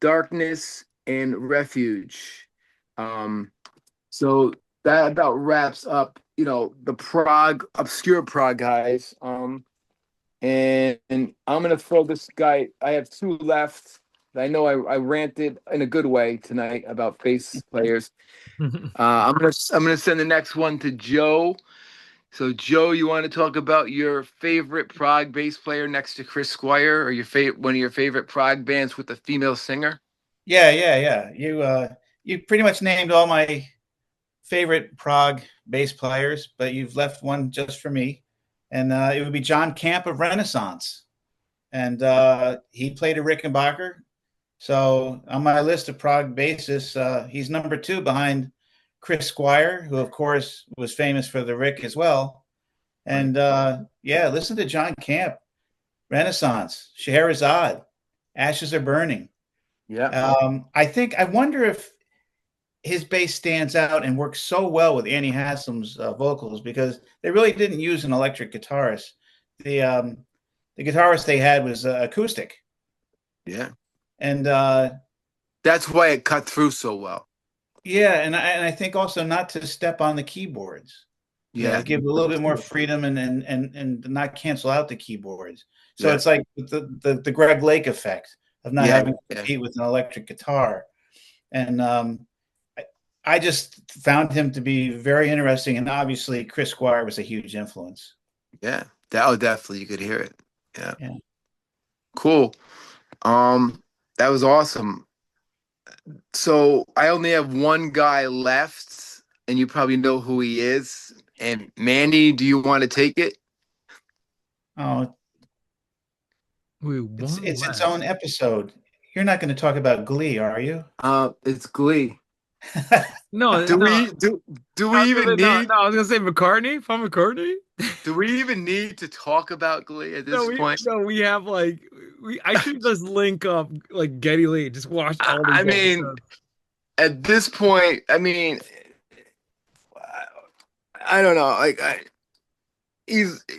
Darkness, and Refuge. Um, so that about wraps up, the obscure prog guys. And I'm gonna throw this guy. I have two left. I know I ranted in a good way tonight about bass players. I'm gonna send the next one to Joe. So Joe, you want to talk about your favorite prog bass player next to Chris Squire, or your favorite one of your favorite prog bands with a female singer? Yeah. You pretty much named all my favorite prog bass players, but you've left one just for me, and it would be John Camp of Renaissance, and he played a Rickenbacker. So on my list of prog bassists, he's number two behind Chris Squire, who of course was famous for the Rick as well. And listen to John Camp, Renaissance, Scheherazade, Ashes Are Burning. Yeah. I wonder if his bass stands out and works so well with Annie Haslam's vocals because they really didn't use an electric guitarist. The um, the guitarist they had was acoustic, Yeah. and That's why it cut through so well. yeah, and I think also not to step on the keyboards, Yeah. give a little bit more freedom and not cancel out the keyboards. So Yeah. it's like the Greg Lake effect of not Yeah. having to Yeah. compete with an electric guitar. And I, I just found him to be very interesting. And obviously, Chris Squire was a huge influence. Yeah. That oh definitely you could hear it. Yeah. Yeah. Cool. Um, that was awesome. So I only have one guy left, and you probably know who he is. And Manny, do you want to take it? Oh, We it's one it's its left. own episode. You're not going to talk about Glee, are you? It's Glee. No, Do no. we do do I we was even gonna no, need no. I was gonna say McCartney. Paul McCartney. do we even need to talk about Glee at No, this we point? no. We have like we. I should just link up like Getty Lee. Just watch I, all these I mean, episodes. at this point, I mean, I don't know.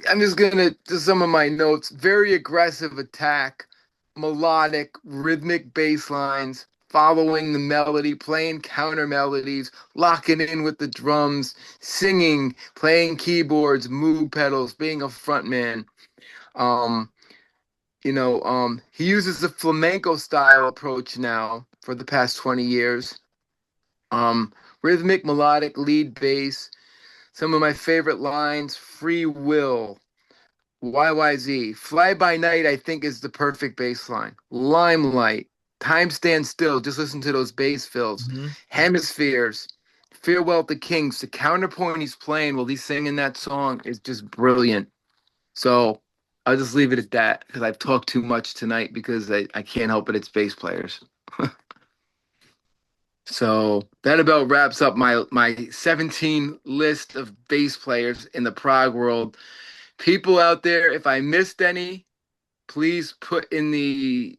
I'm just gonna just some of my notes. Very aggressive attack, melodic, rhythmic bass lines, following the melody, playing counter melodies, locking in with the drums, singing, playing keyboards, moog pedals, being a frontman. Um, he uses the flamenco style approach now for the past 20 years. Um, Rhythmic, melodic, lead bass. Some of my favorite lines: "Free Will," YYZ, "Fly By Night," I think is the perfect bass line. "Limelight," "Time Stands Still," just listen to those bass fills. Hmm. "Hemispheres," "Farewell to Kings," the counterpoint he's playing while he's singing that song is just brilliant. So I'll just leave it at that because I've talked too much tonight because I can't help it. It's bass players. So that about wraps up my 17 list of bass players in the prog world. People out there, if I missed any, please put in the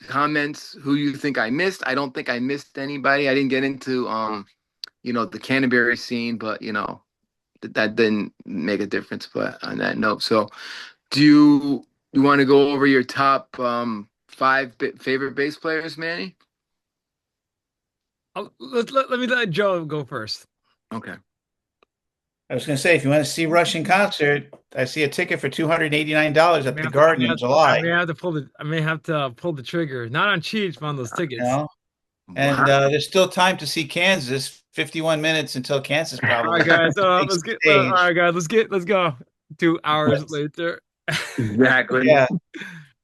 comments who you think I missed. I don't think I missed anybody. I didn't get into the Canterbury scene, but that didn't make a difference. But on that note, so do you want to go over your top five favorite bass players, Manny? Let me let Joe go first. Okay. I was going to say, if you want to see Rush in concert, I see a ticket for $289 I at may the have to, I may Garden in have, I July. may have to pull the, I may have to pull the trigger. Not on Cheech, but on those You tickets. know, and Wow. there's still time to see Kansas. 51 minutes until Kansas All right, probably guys. takes Let's the get. All stage. right, guys. Let's go. 2 hours But later. Exactly. yeah,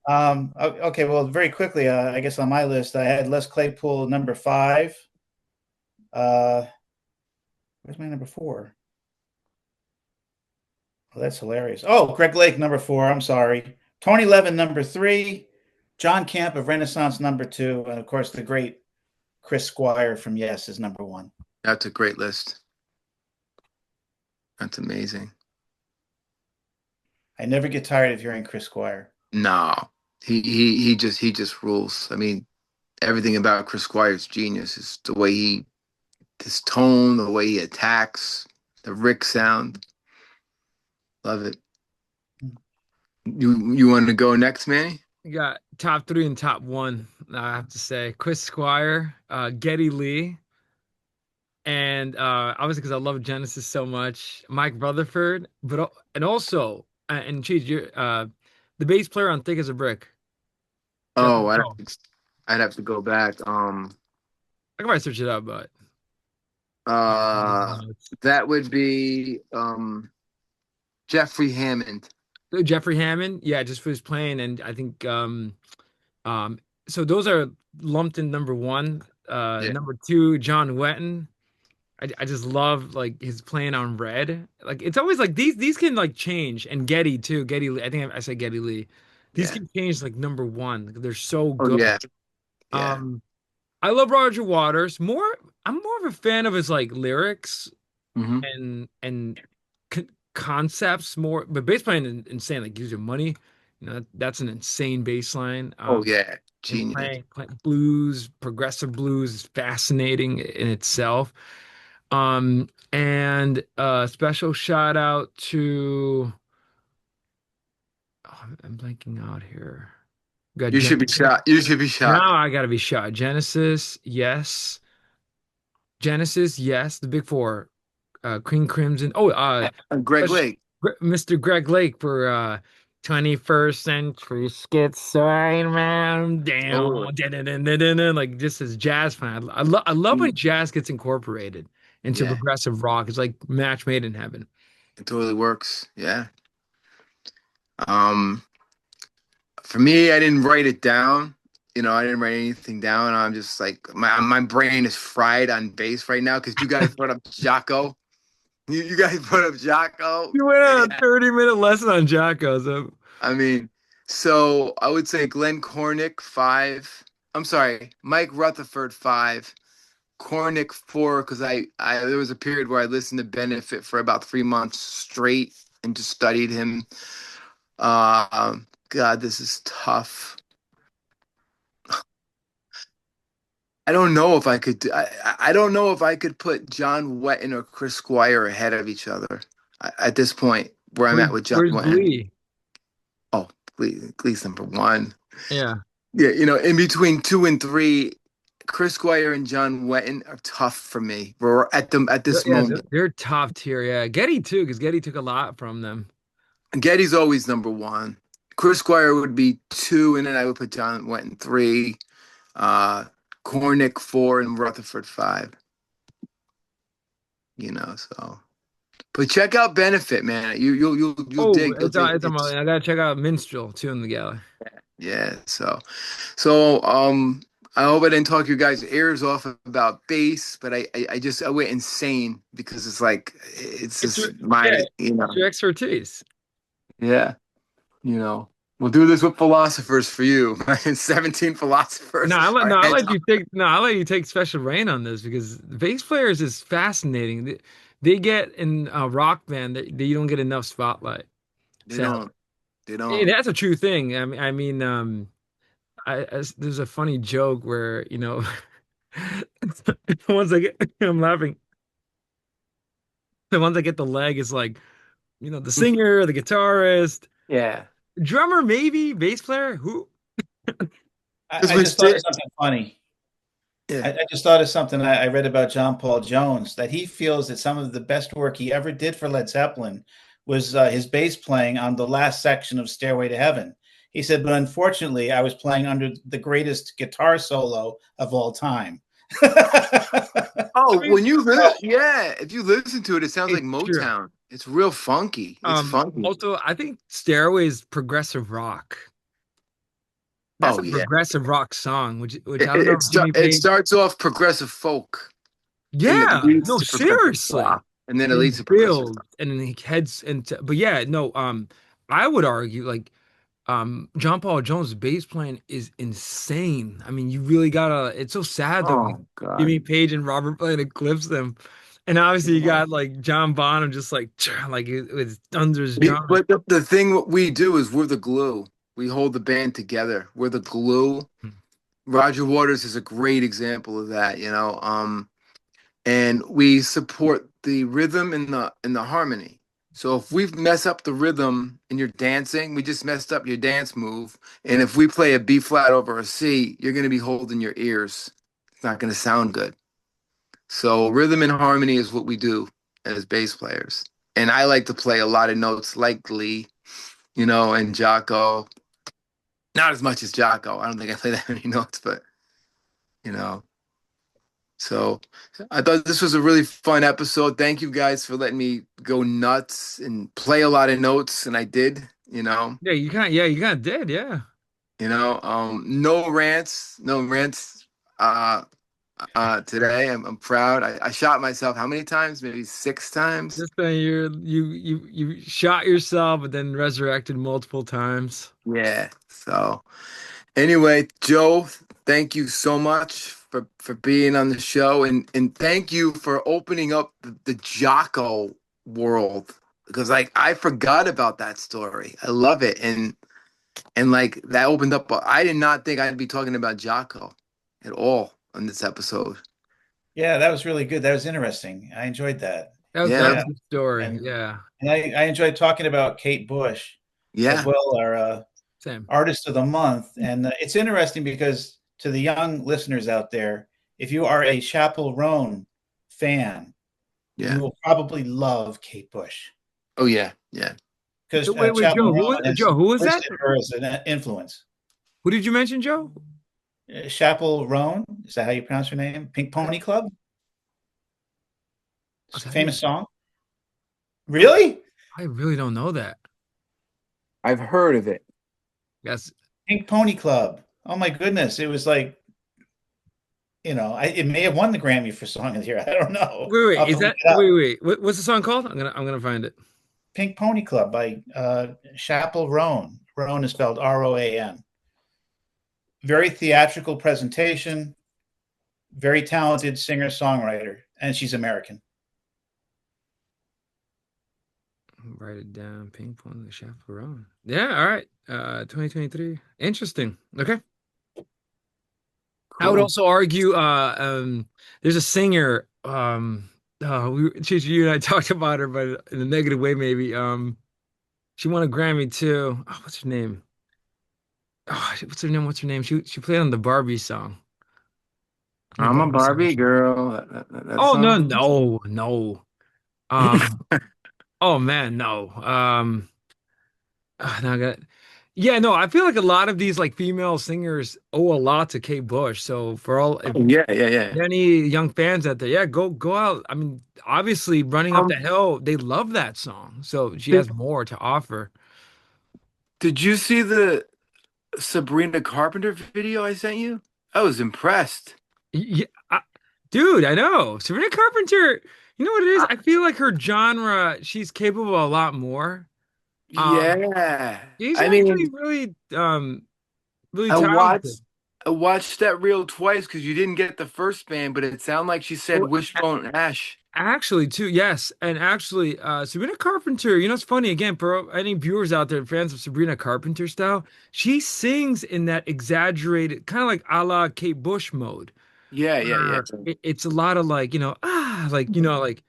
okay. Well, very quickly, I guess on my list, I had Les Claypool number 5. Uh, where's my number 4? Oh, that's hilarious. Oh, Greg Lake number 4. I'm sorry. Tony Levin number 3. John Camp of Renaissance number 2, and of course the great Chris Squire from Yes is number 1. That's a great list. That's amazing. I never get tired of hearing Chris Squire. No, he just rules. I mean, everything about Chris Squire's genius is the way his tone, the way he attacks, the Rick sound. Love it. You want to go next, Manny? You got top three and top one. I have to say, Chris Squire, Geddy Lee, and obviously because I love Genesis so much, Mike Rutherford, and also and Cheech, you're the bass player on Thick as a Brick. Oh, Justin I'd Shaw. have to, I'd have to go back. I can probably search it up, but Uh, that would be Jeffrey Hammond. Jeffrey Hammond, yeah, just for his playing, and I think um, so those are lumped in number one. Yeah, Number two, John Wetton. I just love like his playing on Red. Like it's always like these can like change, and Getty too. Getty Lee. I think I said Getty Lee. These yeah. can change like number one. Like, they're so Oh good. yeah, yeah, Um, I love Roger Waters. I'm more of a fan of his like lyrics hmm and concepts more. But bass playing insane. Like gives you money. You know, that's an insane bass line. Oh yeah, And genius. playing blues, progressive blues is fascinating in itself. And special shout out to I'm blanking out here. Got You should be Genesis. shot. You should be shot. Now I gotta be shot. Genesis, yes. Genesis, yes. The big four. Queen Crimson. Oh, And Greg Lake. Mr. Greg Lake for 21st Century Schizoid Man. Oh, Down, like just as jazz fan. I love when it jazz gets incorporated into yeah, progressive rock. It's like match made in heaven. totally works. Yeah. Um, for me, I didn't write it down. I didn't write anything down. I'm just like my brain is fried on bass right now because you guys brought up Jocko. You guys brought up Jocko. You went on a Yeah. 30-minute lesson on Jocko. So I mean, so I would say Glenn Cornick 5. I'm sorry, Mike Rutherford 5. Cornick 4 because I there was a period where I listened to Benefit for about 3 months straight and just studied him. God, this is tough. I don't know if I could. I don't know if I could put John Wetton or Chris Squire ahead of each other at this point where I'm at with John where's Wetton. Glee? Oh, Glee's number one. Yeah. Yeah, in between 2 and 3, Chris Squire and John Wetton are tough for me. We're at this Yeah, moment. they're top tier. Yeah. Getty too, because Getty took a lot from them. Getty's always number one. Chris Squire would be 2, and then I would put John Wetton 3, uh, Cornick 4, and Rutherford 5. So. But check out Benefit, man. You'll Oh, dig. You'll dig. I gotta check out Minstrel too in the galley. Yeah. So I hope I didn't talk your guys' ears off about bass, but I went insane because it's like it's It's your, just my yeah, it's your expertise. yeah. We'll do this with philosophers for you. 17 philosophers. Our heads. I'll let you take special reign on this because bass players is fascinating. They get in a rock band that you don't get enough spotlight. They Sadly. don't. They And don't. that's a true thing. There's a funny joke where, once I get, I'm laughing. The ones that get the leg is like, the singer, the guitarist, Yeah. drummer, maybe, bass player, who? Because I we just thought of sit. something funny. Yeah. I just thought of something I read about John Paul Jones, that he feels that some of the best work he ever did for Led Zeppelin was his bass playing on the last section of Stairway to Heaven. He said, but unfortunately, I was playing under the greatest guitar solo of all time. Oh, I mean, yeah, if you listen to it, it sounds like it's true. Motown. It's real funky. It's funky. Also, I think Stairway is progressive rock. That's Oh a yeah. progressive rock song, which It, I don't it, know it, if Jimmy sta- it Page. starts off progressive folk, and it Yeah, leads no, to progressive seriously. rock, and then it leads And to progressive builds rock. and then he heads into, but yeah, no, I would argue like John Paul Jones' bass playing is insane. I mean, you really gotta, it's so sad though when Oh God. Jimmy Page and Robert Plant eclipse them. And obviously you got like John Bonham just like like with Thunder's drum. But the thing what we do is we're the glue. We hold the band together. We're the glue. Roger Waters is a great example of that, and we support the rhythm and the harmony. So if we mess up the rhythm and you're dancing, we just messed up your dance move. And if we play a B flat over a C, you're going to be holding your ears. It's not going to sound good. So rhythm and harmony is what we do as bass players. And I like to play a lot of notes like Lee, and Jocko. Not as much as Jocko. I don't think I play that many notes, but you know. So I thought this was a really fun episode. Thank you guys for letting me go nuts and play a lot of notes, and I did. You kind of did, yeah. No rants, no rants. Today I'm proud. I shot myself how many times? Maybe 6 times. Just then you shot yourself, but then resurrected multiple times. Yeah. So anyway, Joe, thank you so much for being on the show, and thank you for opening up the Jocko world because I forgot about that story. I love it, and And like that opened up. I did not think I'd be talking about Jocko at all on this episode. Yeah, that was really good. That was interesting. I enjoyed that. That Yeah, was Yeah, a good story. and Yeah, I enjoyed talking about Kate Bush as yeah, well, our same. artist of the month. And it's interesting because to the young listeners out there, if you are a Chapel Roan fan, you yeah. will probably love Kate Bush Oh yeah, yeah. because Wait, Chapel Joe. Roan has Joe? Who was that? listed her as an influence. Who did you mention, Joe? Chapel Roan, is that how you pronounce her name? Pink Pony Club? Oh, It's a how do you- famous song. Really? I really don't know that. I've heard of it. Yes. Pink Pony Club. Oh my goodness. It was like, it may have won the Grammy for Song of the Year. I don't know. I'll have to look it up. What's the song called? I'm gonna find it. Pink Pony Club by Chapel Roan. Roan is spelled Roan. Very theatrical presentation, very talented singer-songwriter, and she's American. Write it down. Ping pong the chaperone. Yeah, all right. 2023. Interesting. Okay. I would Cool. also argue there's a singer Cheech, you and I talked about her, but in a negative way maybe. She won a Grammy too. Oh, what's her name? Oh, what's her name? What's her name? She played on the Barbie song. On the I'm a Barbie Barbie soundtrack. girl. That Oh no, song. no, no. Oh man, no. Now I got yeah, no, I feel like a lot of these like female singers owe a lot to Kate Bush. So for all if Yeah, yeah, yeah. any young fans out there, yeah, go out. I mean, obviously Running Up the Um, Hill, they love that song. So she did, has more to offer. did you see the Sabrina Carpenter video I sent you? I was impressed. Yeah, dude, I know. Sabrina Carpenter, you know what it is? I- I feel like her genre, she's capable of a lot more. Um, Yeah. she's I mean, actually really I talented. watched I watched that reel twice because you didn't get the first band, but it sounded like she said Well, Wishbone Ash. actually, too, yes. And actually, Sabrina Carpenter, you know, it's funny again, for any viewers out there, fans of Sabrina Carpenter style, she sings in that exaggerated, kind of like a la Kate Bush mode, Yeah, yeah, yeah. where it's a lot of like, like, Yeah, kind yeah, of like,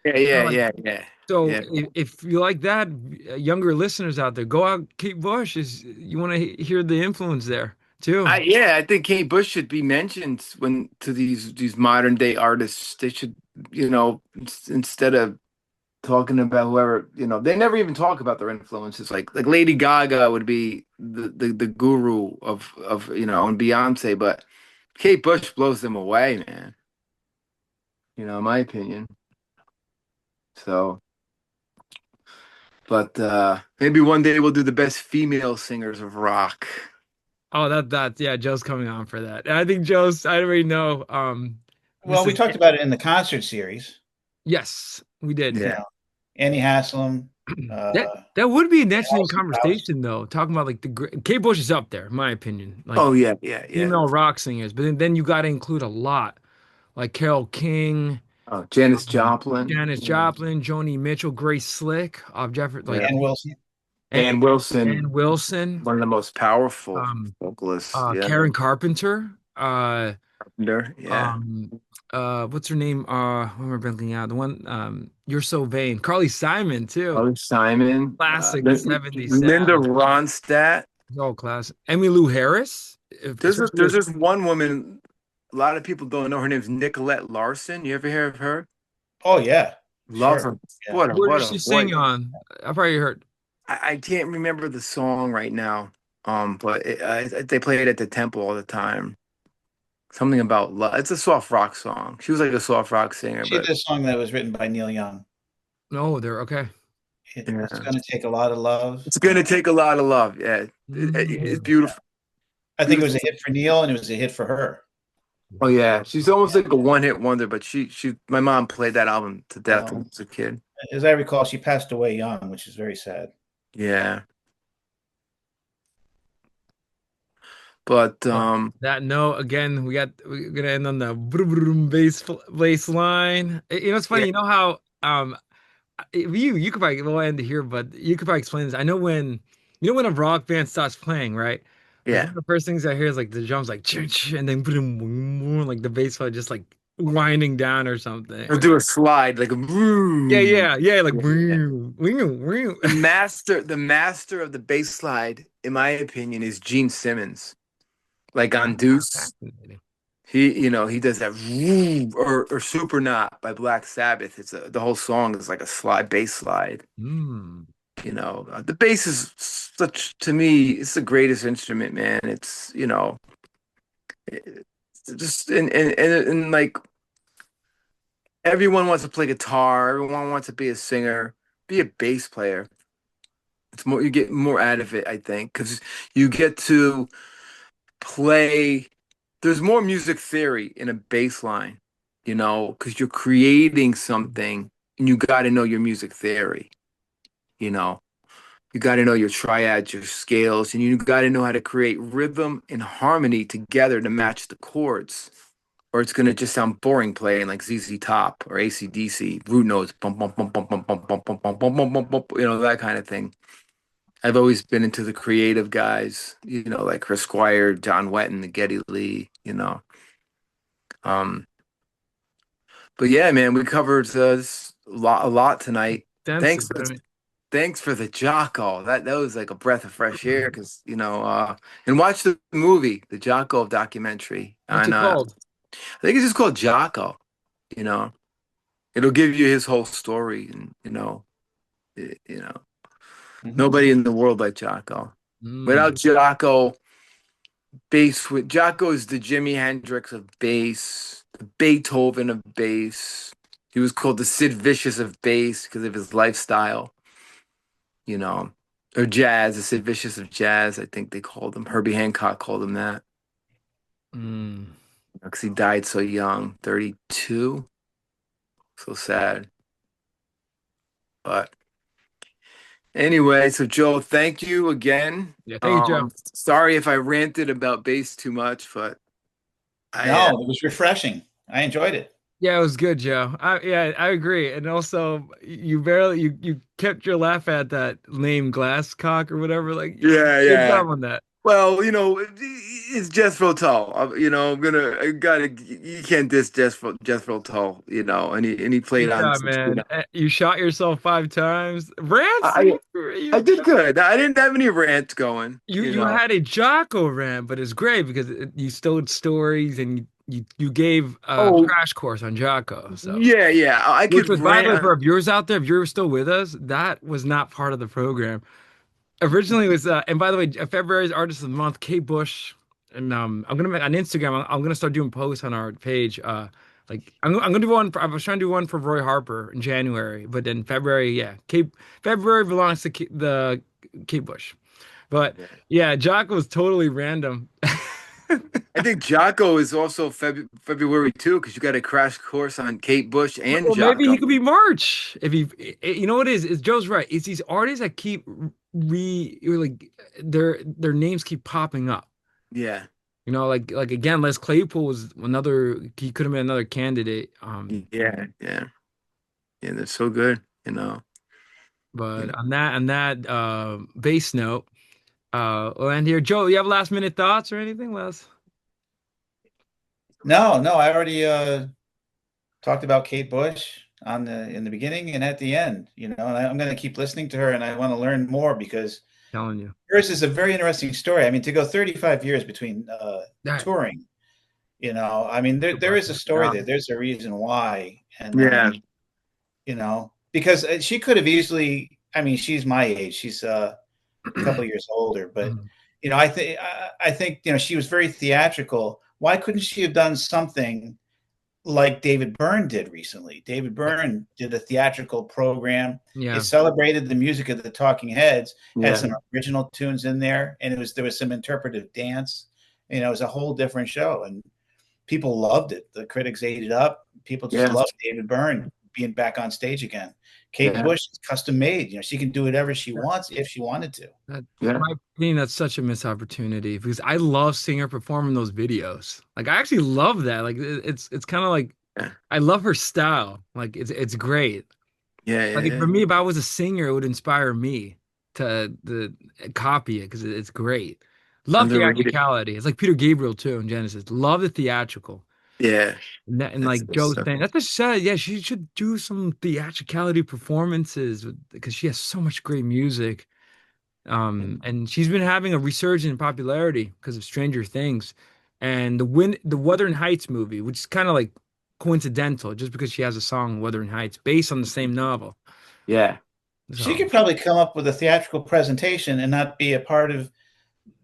yeah, yeah. so Yeah. if you like that, younger listeners out there, go out, Kate Bush is, you want to hear the influence there too. I think Kate Bush should be mentioned when to these modern day artists. They should, instead of talking about whoever, they never even talk about their influences. Like Lady Gaga would be the guru of and Beyonce, but Kate Bush blows them away, man. In my opinion. So, but maybe one day we'll do the best female singers of rock. Oh, yeah, Joe's coming on for that. And I think I already know. Well, This we is talked about it in the concert series. yes, we did. You Yeah. know, Annie Haslam, That that would be an interesting Alison Krauss. conversation though. Talking about like Kate Bush is up there, in my opinion. Like Oh yeah, yeah, yeah. female rock singers, but then you got to include a lot like Carole King, Oh, Janis um, Joplin. Janis Joplin, Joni Mitchell, Grace Slick, Jeffrey, like Yeah. Ann Wilson. and, Dan Wilson, and Wilson, one of the most powerful um, vocalists. Yeah. Karen Carpenter, Carpenter. Yeah. um, what's her name? What am I blanking out? The one, You're So Vain, Carly Simon too. Carly Simon. Classic 70s Linda sound. Ronstadt. It's all classic. Emmy Lou Harris, especially There's this one woman. A lot of people don't know her name's Nicolette Larson. You ever hear of her? Oh yeah, Love sure. her. Yeah. where What does a she voice. sing on? I probably heard. I can't remember the song right now. But they play it at the temple all the time. Something about love. It's a soft rock song. She was like a soft rock singer, She but did a song that was written by Neil Young. No, they're okay. It's yeah. going to take a lot of love. It's gonna take a lot of love. Yeah, it's Mm. beautiful. I think it was a Beautiful. hit for Neil, and it was a hit for her. Oh yeah, she's almost like a one-hit wonder. But my mom played that album to death when I Well, was a kid. as I recall, she passed away young, which is very sad. Yeah, but Well, that note again, we're gonna end on the brum, brum, bass line. You know, it's funny. yeah, You know how you could probably we'll end here, but you could probably explain this. I know when You know when a rock band starts playing, right? Like one Yeah. of the first things I hear is like the drums like ch-ch, and then boom, like the bass line just like winding down or He'll something. do a slide like a Yeah, vroom. yeah, yeah, like Yeah. boom, boom, boom. The master of the bass slide, in my opinion, is Gene Simmons. Like on Deuce, Fascinating. he does that vroom, or Supernaut by Black Sabbath. The whole song is like a slide, bass slide. Mm. The bass is such, to me, it's the greatest instrument, man. It's just and like everyone wants to play guitar, everyone wants to be a singer, be a bass player. It's more, you get more out of it, I think, because you get to play. There's more music theory in a bass line, because you're creating something and you got to know your music theory, you know. You got to know your triads, your scales, and you got to know how to create rhythm and harmony together to match the chords. Or it's gonna just sound boring playing like ZZ Top or AC/DC, root notes, bum bum bum bum bum bum bum bum bum bum bum bum bum, that kind of thing. I've always been into the creative guys, like Chris Squire, John Wetton, the Geddy Lee. Um, but yeah, man, we covered a lot tonight. Thanks Extensive. for I mean, thanks for the Jocko. That was like a breath of fresh air, because and watch the movie, the Jocko documentary what's on it called? I think it's just called Jocko. You know, it'll give you his whole story, and it- you know, Mhm. nobody in the world like Jocko. Mm. Without Jocko, Jocko is the Jimi Hendrix of bass, the Beethoven of bass. He was called the Sid Vicious of bass because of his lifestyle, you know, or jazz, the Sid Vicious of jazz. I think they called him. Herbie Hancock called him that Mm. because he died so young, 32. So sad, but. Anyway, so Joe, thank you again. Yeah, thank you, Joe. Sorry if I ranted about bass too much, but I No, it was refreshing. I enjoyed it. Yeah, it was good, Joe. Yeah, I agree. And also, you kept your laugh at that lame Glasscock or whatever. Like, yeah, good yeah. job on that. Well, it's Jethro Tull. I gotta, you can't diss Jethro Tull, and he played Good on job, man. You shot yourself 5 times. Rants? I I did good. I didn't have any rants going, You had a Jocko rant, but it's great because you told stories and you gave a Oh, crash course on Jocko. So, yeah, yeah. I which could was, by the way, rant. for our viewers out there, if you're still with us, that was not part of the program. Originally it was and by the way, February's artist of the month, Kate Bush, and I'm gonna make on Instagram. I'm gonna start doing posts on our page. Like I'm gonna do one. I was trying to do one for Roy Harper in January, but then February, yeah, Kate February belongs to the Kate Bush. But yeah, Jock was totally random. I think Jocko is also February too, because you got a crash course on Kate Bush and Or maybe he Jocko. could be March if he. You know what it is? Is Joe's right? It's these artists that keep or like their names keep popping up. Yeah, Like again, Les Claypool was another. He could have been another candidate. yeah, yeah, yeah. They're so good, But on that base note, we'll end here. Joe, you have last minute thoughts or anything, Les? No, no, I already talked about Kate Bush on the in the beginning and at the end, and I'm going to keep listening to her and I want to learn more because Telling you hers is a very interesting story. I mean, to go 35 years between that. touring, I mean, there is a story yeah, there. There's a reason why, and yeah, because she could have easily. I mean, she's my age. She's a couple of years older, but I think she was very theatrical. Why couldn't she have done something like David Byrne did recently? David Byrne did a theatrical program. It Yeah, celebrated the music of the Talking Heads, had yeah, some original tunes in there, and there was some interpretive dance. It was a whole different show, and people loved it. The critics ate it up. People just yeah, loved David Byrne being back on stage again. Kate yeah, Bush is custom made. She can do whatever she wants if she wanted to. that, in yeah, my opinion, that's such a missed opportunity because I love seeing her perform in those videos. Like I actually love that. Like it's kind of like yeah, I love her style. Like it's great. yeah, Like for yeah, me, if I was a singer, it would inspire me to copy it because it's great. Love Underrated. theatricality. It's like Peter Gabriel too in Genesis. Love the theatrical. Yeah, And that's like that's Joe's stuff. saying, that's just sad. Yeah, she should do some theatricality performances because she has so much great music. And she's been having a resurgence in popularity because of Stranger Things and the Wuthering Heights movie, which is kind of like coincidental, just because she has a song Wuthering Heights based on the same novel. Yeah. She So could probably come up with a theatrical presentation and not be a part of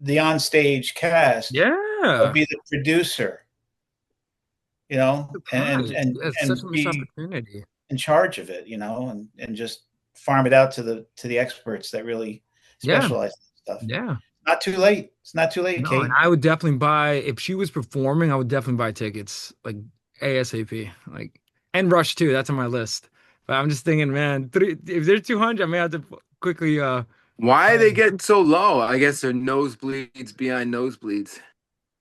the onstage cast, but yeah, be the producer, and surprised. It's such a missed be opportunity. in charge of it, and just farm it out to the experts that really Yeah, specialize in stuff. yeah. Not too late. It's not too late, No, and Kate. I would definitely buy if she was performing, I would definitely buy tickets like ASAP. Like and Rush too, that's on my list. But I'm just thinking, man, if they're 200, I may have to quickly Why are they um, getting so low? I guess they're nosebleeds behind nosebleeds.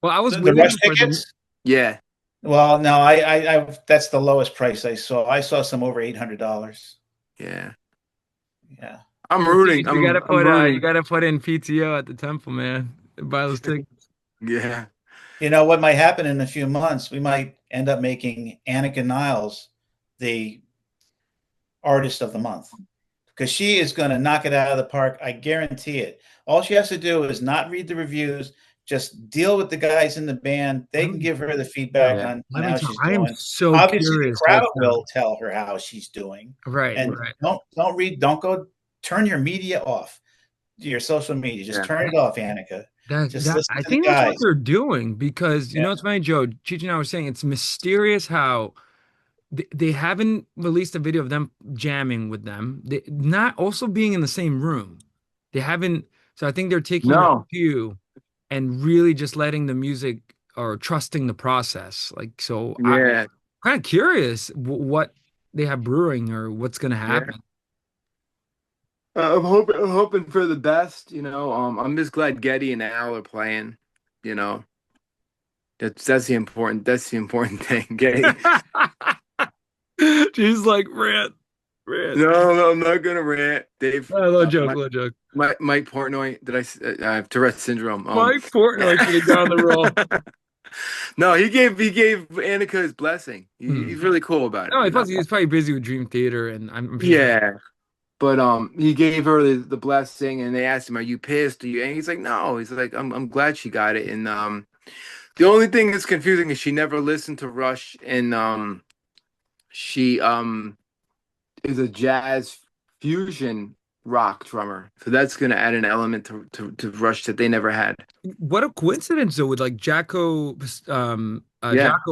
well, I was The rush waiting for the tickets. Yeah, Well, no, I that's the lowest price I saw. I saw some over $800. yeah. Yeah. I'm the thing rooting. is I'm you rooting. gotta put in PTO at the temple, man. Buy those tickets. Yeah. You know what might happen in a few months? We might end up making Annika Niles the artist of the month because she is going to knock it out of the park. I guarantee it. All she has to do is not read the reviews, just deal with the guys in the band. They Let can me give her the feedback Yeah. on let me how tell she's I am doing. so Obviously, the curious crowd what's up. will tell her how she's doing. Right, And right. don't go turn your media off, your social media. Just Yeah. turn it off, Annika. Just That listen I to the think that's what guys. they're doing because you Yeah. know it's funny, Joe. Cheech and I were saying it's mysterious how they haven't released a video of them jamming with them. They not also being in the same room. They haven't. So I think they're taking their No. cue and really just letting the music or trusting the process. Like so, I'm Yeah. kind of curious what they have brewing or what's going to Yeah. happen. I'm hoping for the best, you know. I'm just glad Getty and Al are playing, you know. That's the important thing. Getty. She's like rant, rant. No, I'm not gonna rant. Dave, Oh, little joke, Mike, little joke. Mike Portnoy. I have Tourette's syndrome. Mike Portnoy should have gone the role. No, he gave Annika his blessing. Hmm. He's really cool about it, No, you know. he's probably busy with Dream Theater, and I'm sure. Yeah, but he gave her the blessing, and they asked him, "Are you pissed? Are you?" And he's like, "No." He's like, "I'm glad she got it." And the only thing that's confusing is she never listened to Rush, and she is a jazz fusion rock drummer, so that's gonna add an element to Rush that they never had. What a coincidence though with like Yeah, Jocko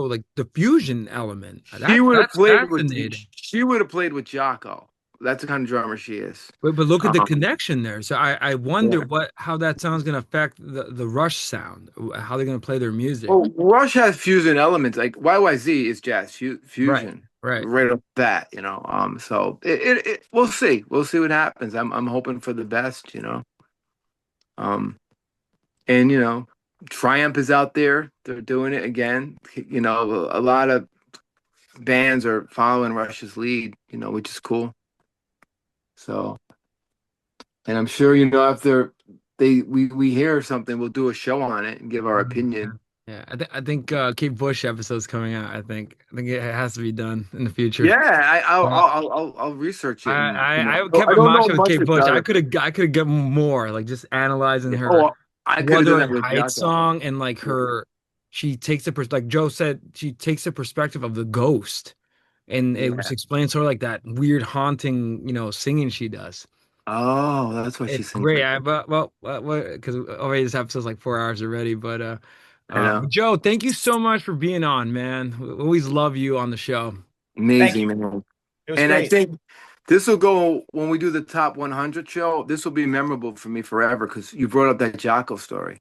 like the fusion element. she would have That's played with fascinating. she would have played with Jocko. That's the kind of drummer she is. But look at the Um, connection there. So I wonder yeah. what how that sound's gonna affect the Rush sound, how they're gonna play their music. Well, Rush has fusion elements. Like YYZ is jazz Right, fusion right. right off the bat, you know. So we'll see. We'll see what happens. I'm hoping for the best, you know. Um, and you know, Triumph is out there. They're doing it again. You know, a lot of bands are following Rush's lead, you know, which is cool. So, and I'm sure, you know, if we hear something, we'll do a show on it and give our Yeah, opinion. yeah. I think Kate Bush episode's coming out. I think it has to be done in the future. Yeah, Uh, I'll research it, and you know, I kept I my don't mouth know shut with much Kate Bush. about it. I could have given more, like just analyzing her Oh, I could have done that Wuthering with Heights Jocko. song and like her, she takes the like Joe said, she takes the perspective of the ghost, and it was Yeah. explained sort of like that weird haunting, singing she does. Oh, that's why she It's sings great. like that. Because already this episode's like 4 hours already, I know. Joe, thank you so much for being on, man. We always love you on the show. Thank you. Amazing, man. It was And I great. think this will go when we do the top 100 show. This will be memorable for me forever because you brought up that Jocko story.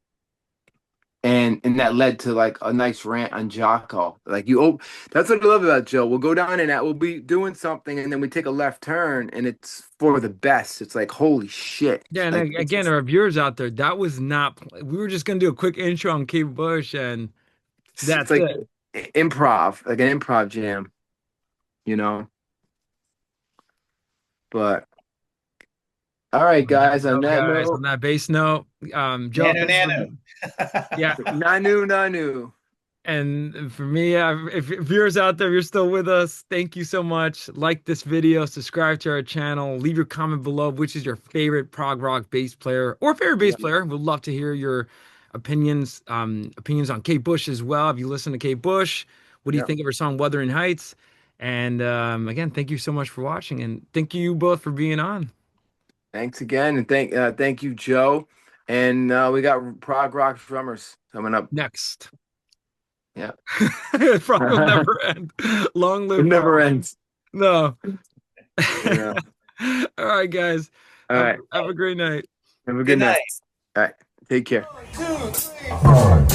And that led to like a nice rant on Jocko. Like that's what I love about Joe. We'll go down and that we'll be doing something, and then we take a left turn, and it's for the best. It's like holy shit. Yeah, and Like again, our viewers out there, that was not. We were just gonna do a quick intro on Kate Bush, and it's that's like it. improv, like an improv jam, you know. But All right, guys. So On that guys, on note, that bass note, Joe, Nanu, thanks for, nanu. yeah. nanu nanu. And for me, if viewers out there, you're still with us, thank you so much. Like this video, subscribe to our channel, leave your comment below which is your favorite prog rock bass player or favorite bass Yeah. player. We'd love to hear your opinions on Kate Bush as well. If you listen to Kate Bush, what do you Yeah. think of her song Wuthering Heights? And again, thank you so much for watching, and thank you both for being on. Thanks again, and thank you, Joe. And we got prog rock drummers coming up. Next. Yeah. Prog will never end. Long It live never prog. ends. No. Yeah. All right, guys. All right. Have a great night. Have a Good good night. night. All right. Take care. 1, 2, 3, 4.